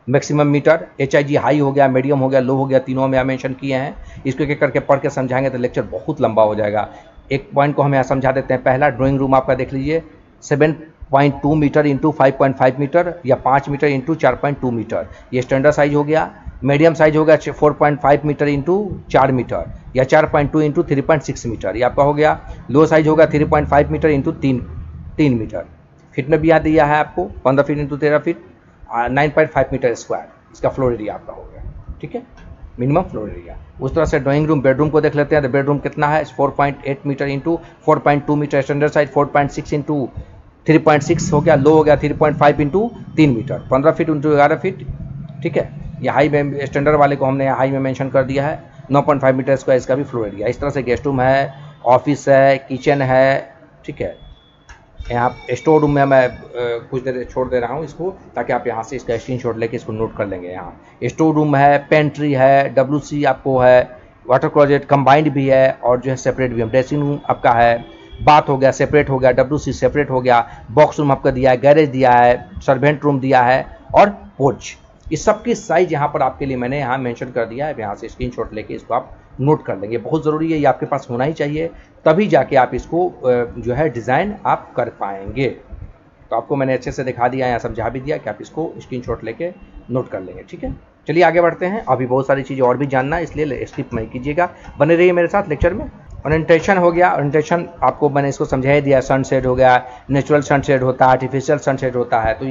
maximum metre, HIG high हो गया, मीडियम हो गया, लो हो गया, तीनों में मेंशन किए हैं। इसको एक करके पढ़ के समझाएंगे तो लेक्चर बहुत लंबा हो जाएगा। एक पॉइंट को हम यहाँ समझा देते हैं। पहला ड्राइंग रूम आपका देख लीजिए, 7 0.2 मीटर इंटू 5.5 मीटर या 5 मीटर इंटू 4.2 मीटर, ये स्टैंडर्ड साइज हो गया। मीडियम साइज होगा 4.5 मीटर इंटू 4 मीटर या 4.2 इंटू 3.6 मीटर, ये आपका हो गया। लो साइज होगा 3.5 मीटर इंटू 3 मीटर। फिट में भी यहाँ दिया है आपको 15 feet into 13 feet, 9.5 metre square इसका फ्लोर एरिया आपका हो गया, ठीक है, मिनिमम फ्लोर एरिया। उस तरह से ड्राइंग रूम, बेडरूम को देख लेते हैं। तो बेडरूम कितना है, 4.8 metre into 4.2 metre, standard size 4.6 into 3.6 हो गया। लो हो गया 3.5 into 3 metre, 15 feet into 11 feet, ठीक है। ये हाई में स्टैंडर्ड वाले को हमने हाई में मेंशन कर दिया है, 9.5 मीटर स्क्वायर इसका भी फ्लोर एरिया। इस तरह से गेस्ट रूम है, ऑफिस है, किचन है, ठीक है। यहाँ स्टोर रूम में मैं कुछ देर छोड़ दे रहा हूँ इसको, ताकि आप यहाँ से इसका स्क्रीनशॉट लेके इसको नोट कर लेंगे। यहाँ स्टोर रूम है, पेंट्री है, WC आपको है, वाटर क्लोजेट कंबाइंड भी है और जो है सेपरेट भी है। ड्रेसिंग रूम आपका है, बाथ हो गया सेपरेट हो गया, WC सेपरेट हो गया, बॉक्स रूम आपका दिया है, गैरेज दिया है, सर्वेंट रूम दिया है और पोर्च। इस सब की साइज यहाँ पर आपके लिए मैंने यहाँ मेंशन कर दिया है। यहाँ से स्क्रीनशॉट लेके इसको आप नोट कर लेंगे, बहुत ज़रूरी है, ये आपके पास होना ही चाहिए, तभी जाके आप इसको जो है डिज़ाइन आप कर पाएंगे। तो आपको मैंने अच्छे से दिखा दिया, यहाँ समझा भी दिया कि आप इसको स्क्रीनशॉट लेके नोट कर लेंगे, ठीक है। चलिए आगे बढ़ते हैं, अभी बहुत सारी चीज़ें और भी जानना है, इसलिए स्किप नहीं कीजिएगा, बने रहिए मेरे साथ लेक्चर में। ओरिएंटेशन हो गया, ओरिएंटेशन आपको मैंने इसको समझा ही दिया। सनसेट हो गया, नेचुरल सनसेट होता है, आर्टिफिशियल सनसेट होता है, तो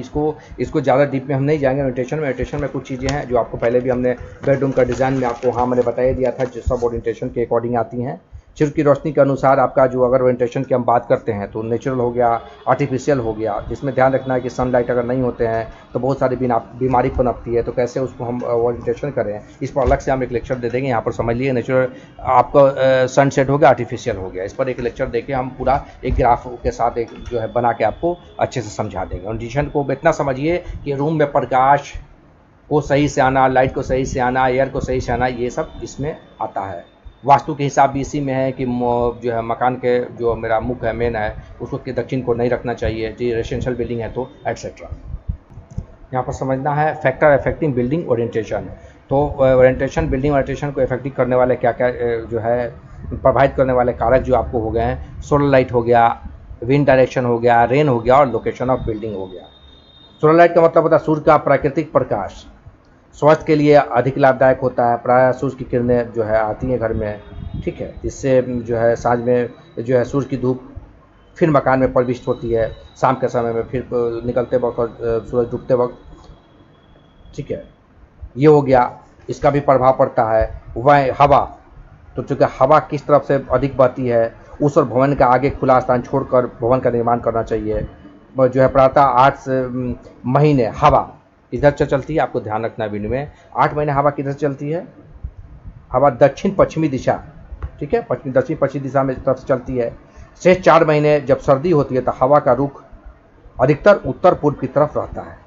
इसको ज़्यादा डीप में हम नहीं जाएंगे। ओरिएंटेशन में कुछ चीज़ें हैं जो आपको पहले भी हमने बेडरूम का डिज़ाइन में आपको हाँ मैंने बताया दिया था, जो सब ओरिएंटेशन के अकॉर्डिंग आती हैं। सूर्य की रोशनी के अनुसार आपका जो अगर ओरिएंटेशन की हम बात करते हैं तो नेचुरल हो गया, आर्टिफिशियल हो गया, जिसमें ध्यान रखना है कि सनलाइट अगर नहीं होते हैं तो बहुत सारी बीमारी पनपती है, तो कैसे उसको हम ओरिएंटेशन करें, इस पर अलग से हम एक लेक्चर दे देंगे। यहाँ पर समझ लिए नेचुरल आपका सनसेट हो गया, आर्टिफिशियल हो गया, इस पर एक लेक्चर देके हम पूरा एक ग्राफ के साथ एक जो है बना के आपको अच्छे से समझा देंगे। ओरिएंटेशन को इतना समझिए कि रूम में प्रकाश को सही से आना, लाइट को सही से आना, एयर को सही से आना, ये सब इसमें आता है। वास्तु के हिसाब भी इसी में है कि जो है मकान के जो मेरा मुख है, मेन है, उसको के दक्षिण को नहीं रखना चाहिए जी, रेजिडेंशियल बिल्डिंग है तो एटसेट्रा। यहाँ पर समझना है फैक्टर अफेक्टिंग बिल्डिंग ओरिएंटेशन। तो ओरिएंटेशन, बिल्डिंग ओरिएंटेशन को इफेक्टिव करने वाले क्या क्या जो है प्रभावित करने वाले कारक जो आपको हो गए हैं, सोलर लाइट हो गया, विंड डायरेक्शन हो गया, रेन हो गया और लोकेशन ऑफ बिल्डिंग हो गया। सोलर लाइट का मतलब होता है सूर्य का प्राकृतिक प्रकाश, स्वास्थ्य के लिए अधिक लाभदायक होता है। प्रायः सूर्य की किरणें जो है आती हैं घर में, ठीक है, इससे जो है साँझ में जो है सूर्य की धूप फिर मकान में प्रविष्ट होती है, शाम के समय में फिर निकलते वक्त और सूरज डूबते वक्त, ठीक है, ये हो गया। इसका भी प्रभाव पड़ता है। वह हवा, तो चूँकि हवा किस तरफ से अधिक बहती है, उस और भवन का आगे खुला स्थान छोड़कर भवन का निर्माण करना चाहिए। जो है प्रातः 8 महीने हवा इधर से चलती है, आपको ध्यान रखना है वीडियो में। 8 महीने हवा किधर चलती है, हवा दक्षिण पश्चिमी दिशा, ठीक है, दक्षिण पश्चिमी दिशा में तरफ से चलती है। शेष 4 महीने जब सर्दी होती है तो हवा का रुख अधिकतर उत्तर पूर्व की तरफ रहता है,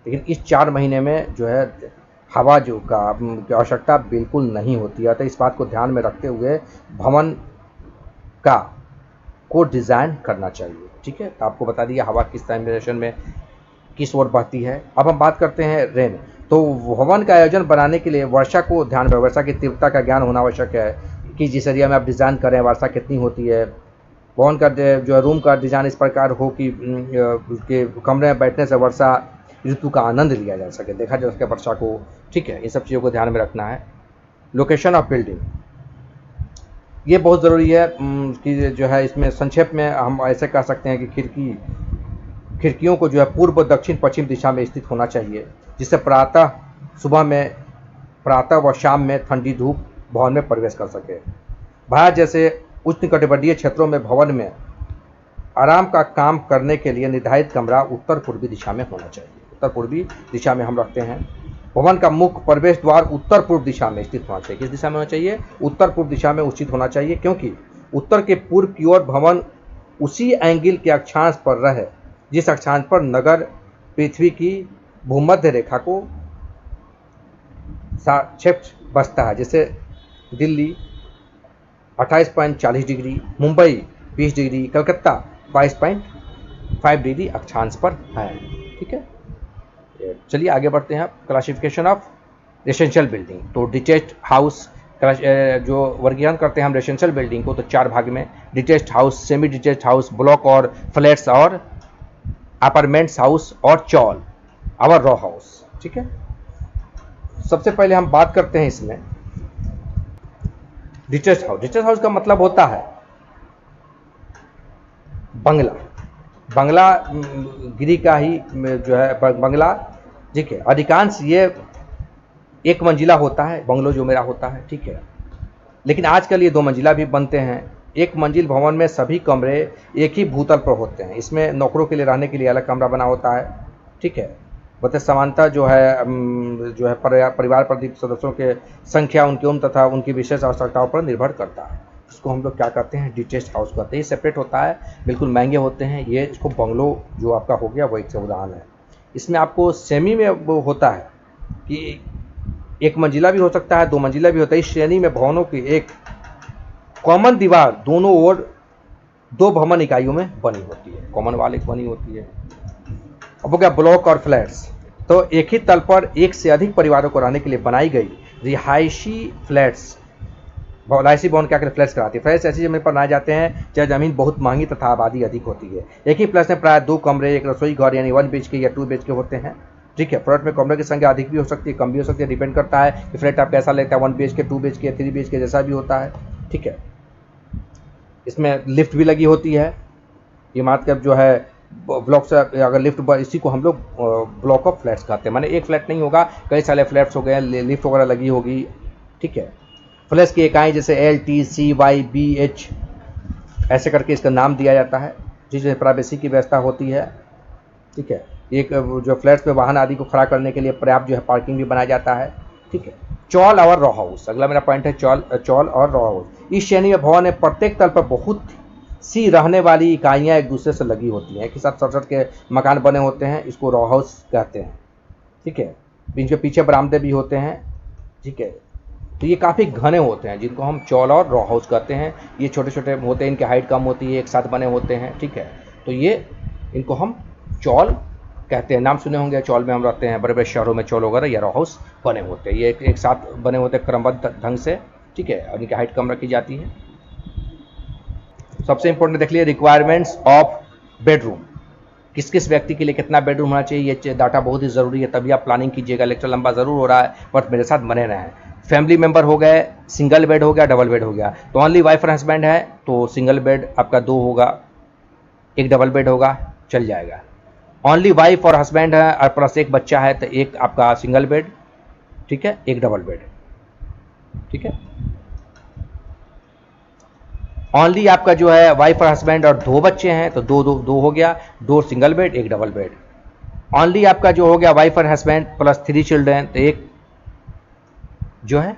लेकिन इस 4 महीने में जो है हवा जो का आवश्यकता बिल्कुल नहीं होती है। तो इस बात को ध्यान में रखते हुए भवन को डिज़ाइन करना चाहिए, ठीक है। तो आपको बता दिया हवा किस टाइम में किस ओर बहती है। अब हम बात करते हैं रेन। तो भवन का आयोजन बनाने के लिए वर्षा को ध्यान में, वर्षा की तीव्रता का ज्ञान होना आवश्यक है कि जिस एरिया में आप डिज़ाइन करें वर्षा कितनी होती है। भवन का जो रूम का डिज़ाइन इस प्रकार हो कि उसके कमरे में बैठने से वर्षा ऋतु का आनंद लिया जा सके, देखा जा सके वर्षा को, ठीक है। इन सब चीज़ों को ध्यान में रखना है। लोकेशन ऑफ बिल्डिंग, ये बहुत ज़रूरी है कि जो है इसमें संक्षेप में हम ऐसे कह सकते हैं कि खिड़कियों को जो है पूर्व दक्षिण पश्चिम दिशा में स्थित होना चाहिए, जिससे प्रातः व शाम में ठंडी धूप भवन में प्रवेश कर सके। भारत जैसे उष्णकटिबंधीय क्षेत्रों में भवन में आराम का काम करने के लिए निर्धारित कमरा उत्तर पूर्वी दिशा में होना चाहिए। उत्तर पूर्वी दिशा में हम रखते हैं। भवन का मुख्य प्रवेश द्वार उत्तर पूर्व दिशा में स्थित होना चाहिए। किस दिशा में होना चाहिए, उत्तर पूर्व दिशा में स्थित होना चाहिए, क्योंकि उत्तर के पूर्व की ओर भवन उसी एंगल के अक्षांश पर रहे जिस अक्षांश पर नगर पृथ्वी की भूमध्य रेखा को सापेक्ष बसता है। जैसे Delhi 28.40 degree, Mumbai 20 degree, Calcutta 22.5 degree अक्षांश पर है, ठीक है। चलिए आगे बढ़ते हैं। Classification of residential building. तो डिटैच्ड हाउस जो वर्गीकरण करते हैं हम रेजिडेंशियल बिल्डिंग को, तो 4 भाग में, detached house, semi detached house, block और फ्लैट्स और अपार्टमेंट्स हाउस और चॉल आवर रॉ हाउस। ठीक है, सबसे पहले हम बात करते हैं इसमें डिटेस्ट हाउस। डिटेस्ट हाउस का मतलब होता है बंगला, बंगला गिरी का ही जो है बंगला। ठीक है, अधिकांश ये एक मंजिला होता है बंगलो जो मेरा होता है। ठीक है, लेकिन आजकल ये 2 मंजिला भी बनते हैं। एक मंजिल भवन में सभी कमरे एक ही भूतल पर होते हैं। इसमें नौकरों के लिए रहने के लिए अलग कमरा बना होता है। ठीक है, बता समानता जो है परिवार प्रति सदस्यों के संख्या, उनकी उम्र तथा उनकी विशेष आवश्यकताओं पर निर्भर करता है। इसको हम लोग क्या कहते हैं, डिटेस्ट हाउस कहते हैं। ये सेपरेट होता है, बिल्कुल महंगे होते हैं। ये इसको बंगलो जो आपका हो गया वो एक उदाहरण है। इसमें आपको सेमी में वो होता है कि एक मंजिला भी हो सकता है, 2 मंजिला भी होता है। इस श्रेणी में भवनों की एक कॉमन दीवार दोनों ओर 2 भवन इकाइयों में बनी होती है, कॉमन वाल एक बनी होती है। अब हो गया ब्लॉक और फ्लैट्स। तो एक ही तल पर एक से अधिक परिवारों को रहने के लिए बनाई गई रिहायशी फ्लैट्स, रिहायशी भवन क्या करते फ्लैट्स कराती है। फ्लैट्स ऐसी जमीन पर बनाए जाते हैं जहाँ जमीन बहुत महंगी तथा आबादी अधिक होती है। एक ही फ्लैट में प्राय 2 कमरे, एक रसोई घर यानी 1 BHK या 2 BHK होते हैं। ठीक है, फ्लैट में कमरे की संख्या अधिक भी हो सकती है, कम भी हो सकती है, डिपेंड करता है कि फ्लैट आप कैसा लेता है, 1 BHK, 2 BHK, 3 BHK जैसा भी होता है। ठीक है, इसमें लिफ्ट भी लगी होती है। इमारत का जो है ब्लॉक से अगर लिफ्ट, इसी को हम लोग ब्लॉक ऑफ फ्लैट्स कहते हैं। माने एक फ्लैट नहीं होगा, कई सारे फ्लैट्स हो गए, लिफ्ट वगैरह लगी होगी। ठीक है, फ्लैट्स की इकाई जैसे LT, CY, BH ऐसे करके इसका नाम दिया जाता है, जिसमें प्राइवेसी की व्यवस्था होती है। ठीक है, एक जो फ्लैट्स में वाहन आदि को खड़ा करने के लिए पर्याप्त जो है पार्किंग भी बनाया जाता है। ठीक है, चॉल और रॉ हाउस, अगला मेरा पॉइंट है चॉल और रॉ हाउस। इस श्रेणी में भवन में प्रत्येक तल पर बहुत सी रहने वाली इकाइयाँ एक दूसरे से लगी होती हैं, एक ही साथ सड़सठ के मकान बने होते हैं, इसको रॉ हाउस कहते हैं। ठीक है, इनके पीछे बरामदे भी होते हैं। ठीक है, तो ये काफ़ी घने होते हैं, जिनको हम चॉल और रॉ हाउस कहते हैं। ये छोटे छोटे होते हैं, इनकी हाइट कम होती है, एक साथ बने होते हैं। ठीक है, तो ये इनको हम चॉल कहते हैं। नाम सुने होंगे, चॉल में हम रहते हैं, बड़े बड़े शहरों में चॉल वगैरह या रॉ हाउस बने होते हैं। ये एक साथ बने होते हैं क्रमबद्ध ढंग से। ठीक है, और इनकी हाइट कम रखी जाती है। सबसे इंपॉर्टेंट देख लिए रिक्वायरमेंट्स ऑफ बेडरूम, किस किस व्यक्ति के लिए कितना बेडरूम होना चाहिए, ये डाटा बहुत ही ज़रूरी है, तभी आप प्लानिंग कीजिएगा। लेक्चर लंबा ज़रूर हो रहा है, बट मेरे साथ बने रहें। फैमिली मेंबर हो गए, सिंगल बेड हो गया, डबल बेड हो गया। तो ओनली वाइफ और हस्बैंड है तो सिंगल बेड आपका 2 होगा, एक डबल बेड होगा, चल जाएगा। ओनली वाइफ और हस्बैंड है और प्लस एक बच्चा है तो एक आपका सिंगल बेड। ठीक है, एक डबल बेड। ठीक है, ओनली आपका जो है वाइफ और हस्बैंड और 2 बच्चे हैं तो 2 हो गया, 2 सिंगल बेड, एक डबल बेड। ओनली आपका जो हो गया वाइफ और हस्बैंड प्लस 3 चिल्ड्रन तो एक जो है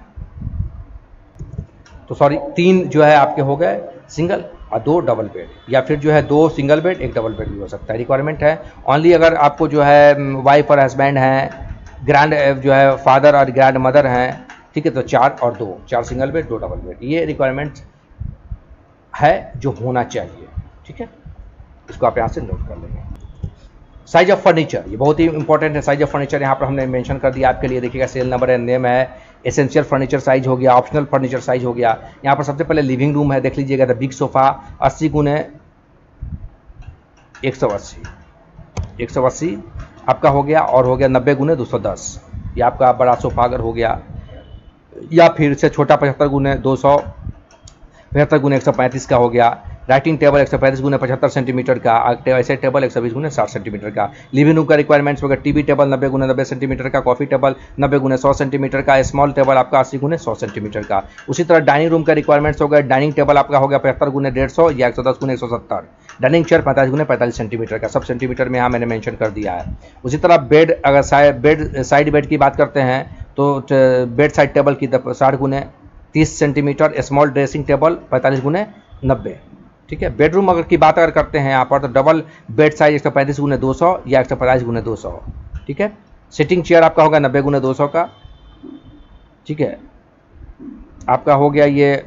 तो 3 जो है आपके हो गए सिंगल और 2 डबल बेड, या फिर जो है 2 सिंगल बेड, एक डबल बेड भी हो सकता है। रिक्वायरमेंट है ओनली अगर आपको जो है वाइफ और हस्बैंड हैं, ग्रैंड जो है फादर और ग्रैंड मदर हैं। ठीक है, तो 4 और 2, 4 सिंगल बेड, 2 डबल बेड, ये रिक्वायरमेंट है जो होना चाहिए। ठीक है, इसको आप यहाँ से नोट कर लेंगे। साइज ऑफ फर्नीचर, ये बहुत ही इंपॉर्टेंट है। साइज ऑफ फर्नीचर यहाँ पर हमने मेंशन कर दिया आपके लिए, देखिएगा सीरियल नंबर है, नेम है। एसेंशियल फर्नीचर साइज हो गया, ऑप्शनल फर्नीचर साइज हो गया। यहाँ पर सबसे पहले लिविंग रूम है, देख लीजिएगा। द बिग सोफा 80 गुने 180 आपका हो गया, और हो गया 90 गुने 210, ये आपका बड़ा सोफा अगर हो गया। या फिर से छोटा 75 गुने 200, 75 गुने 135 का हो गया। राइटिंग टेबल 135 गुने 75 सेंटीमीटर का, ऐसे टेबल 120 गुने 60 सेंटीमीटर का। लिविंग रूम का रिक्वायरमेंट्स होगा टीवी टेबल 90 गुने 90 सेंटीमीटर का, कॉफी टेबल 90 गुने 100 सेंटीमीटर का, स्मॉल टेबल आपका 80 गुने 100 सेंटीमीटर का। उसी तरह डाइनिंग रूम का रिक्वायरमेंट्स होगा, डाइनिंग टेबल आपका होगा 75 गुने 150 या 110 गुने 170। डाइनिंग चेयर 45 गुने 45 सेंटीमीटर का, सब सेंटीमीटर में यहाँ मैंने मेंशन कर दिया है। उसी तरह बेड, अगर साइड बेड की बात करते हैं तो बेड साइड टेबल की 60 गुने 30 सेंटीमीटर, स्मॉल ड्रेसिंग टेबल 45 गुने 90। ठीक है, बेडरूम अगर की बात अगर करते हैं यहाँ पर तो डबल बेड साइज 135 गुने 200 या 150 गुने 200। ठीक है, सिटिंग चेयर आपका होगा 90 गुने 200 का। ठीक है, आपका हो गया ये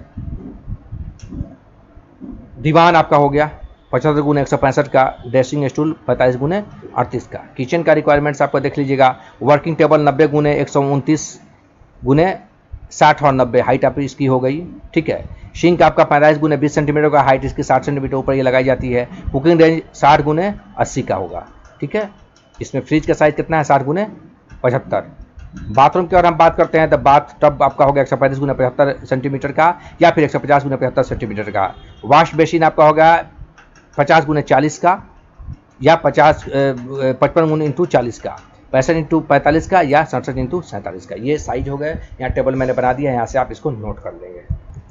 दीवान आपका हो गया 75 गुने 165 का, ड्रेसिंग स्टूल 45 गुने 38 का। किचन का रिक्वायरमेंट्स आपको देख लीजिएगा, वर्किंग टेबल 90 गुने 129 गुने 60 और 90, हाइट आपकी इसकी हो गई। ठीक है, सिंक आपका 45 गुने 20 सेंटीमीटर का, हाइट इसकी 60 सेंटीमीटर ऊपर ये लगाई जाती है। कुकिंग रेंज 60 गुने 80 का होगा। ठीक है। इसमें फ्रिज का साइज कितना है, 60x75। बाथरूम की अगर हम बात करते हैं तो बाथ टब आपका होगा 135x75 सेंटीमीटर का या फिर 150x75 सेंटीमीटर का। वॉश बेसिन आपका होगा 50x40 का या 55x40 का, 65x45 का या 67x47 का। ये साइज हो गए। यहाँ टेबल मैंने बना दिया है, यहाँ से आप इसको नोट कर लेंगे।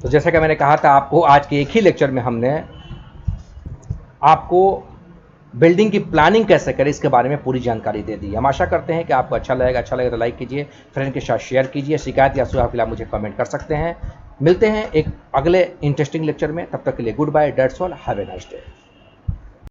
तो जैसा कि मैंने कहा था आपको, आज के एक ही लेक्चर में हमने आपको बिल्डिंग की प्लानिंग कैसे करें इसके बारे में पूरी जानकारी दे दी। हम आशा करते हैं कि आपको अच्छा लगेगा। अच्छा लगे तो लाइक कीजिए, फ्रेंड के साथ शेयर कीजिए। शिकायत या सुझाव के लिए मुझे कमेंट कर सकते हैं। मिलते हैं एक अगले इंटरेस्टिंग लेक्चर में, तब तक के लिए goodbye, that's all, have a nice day.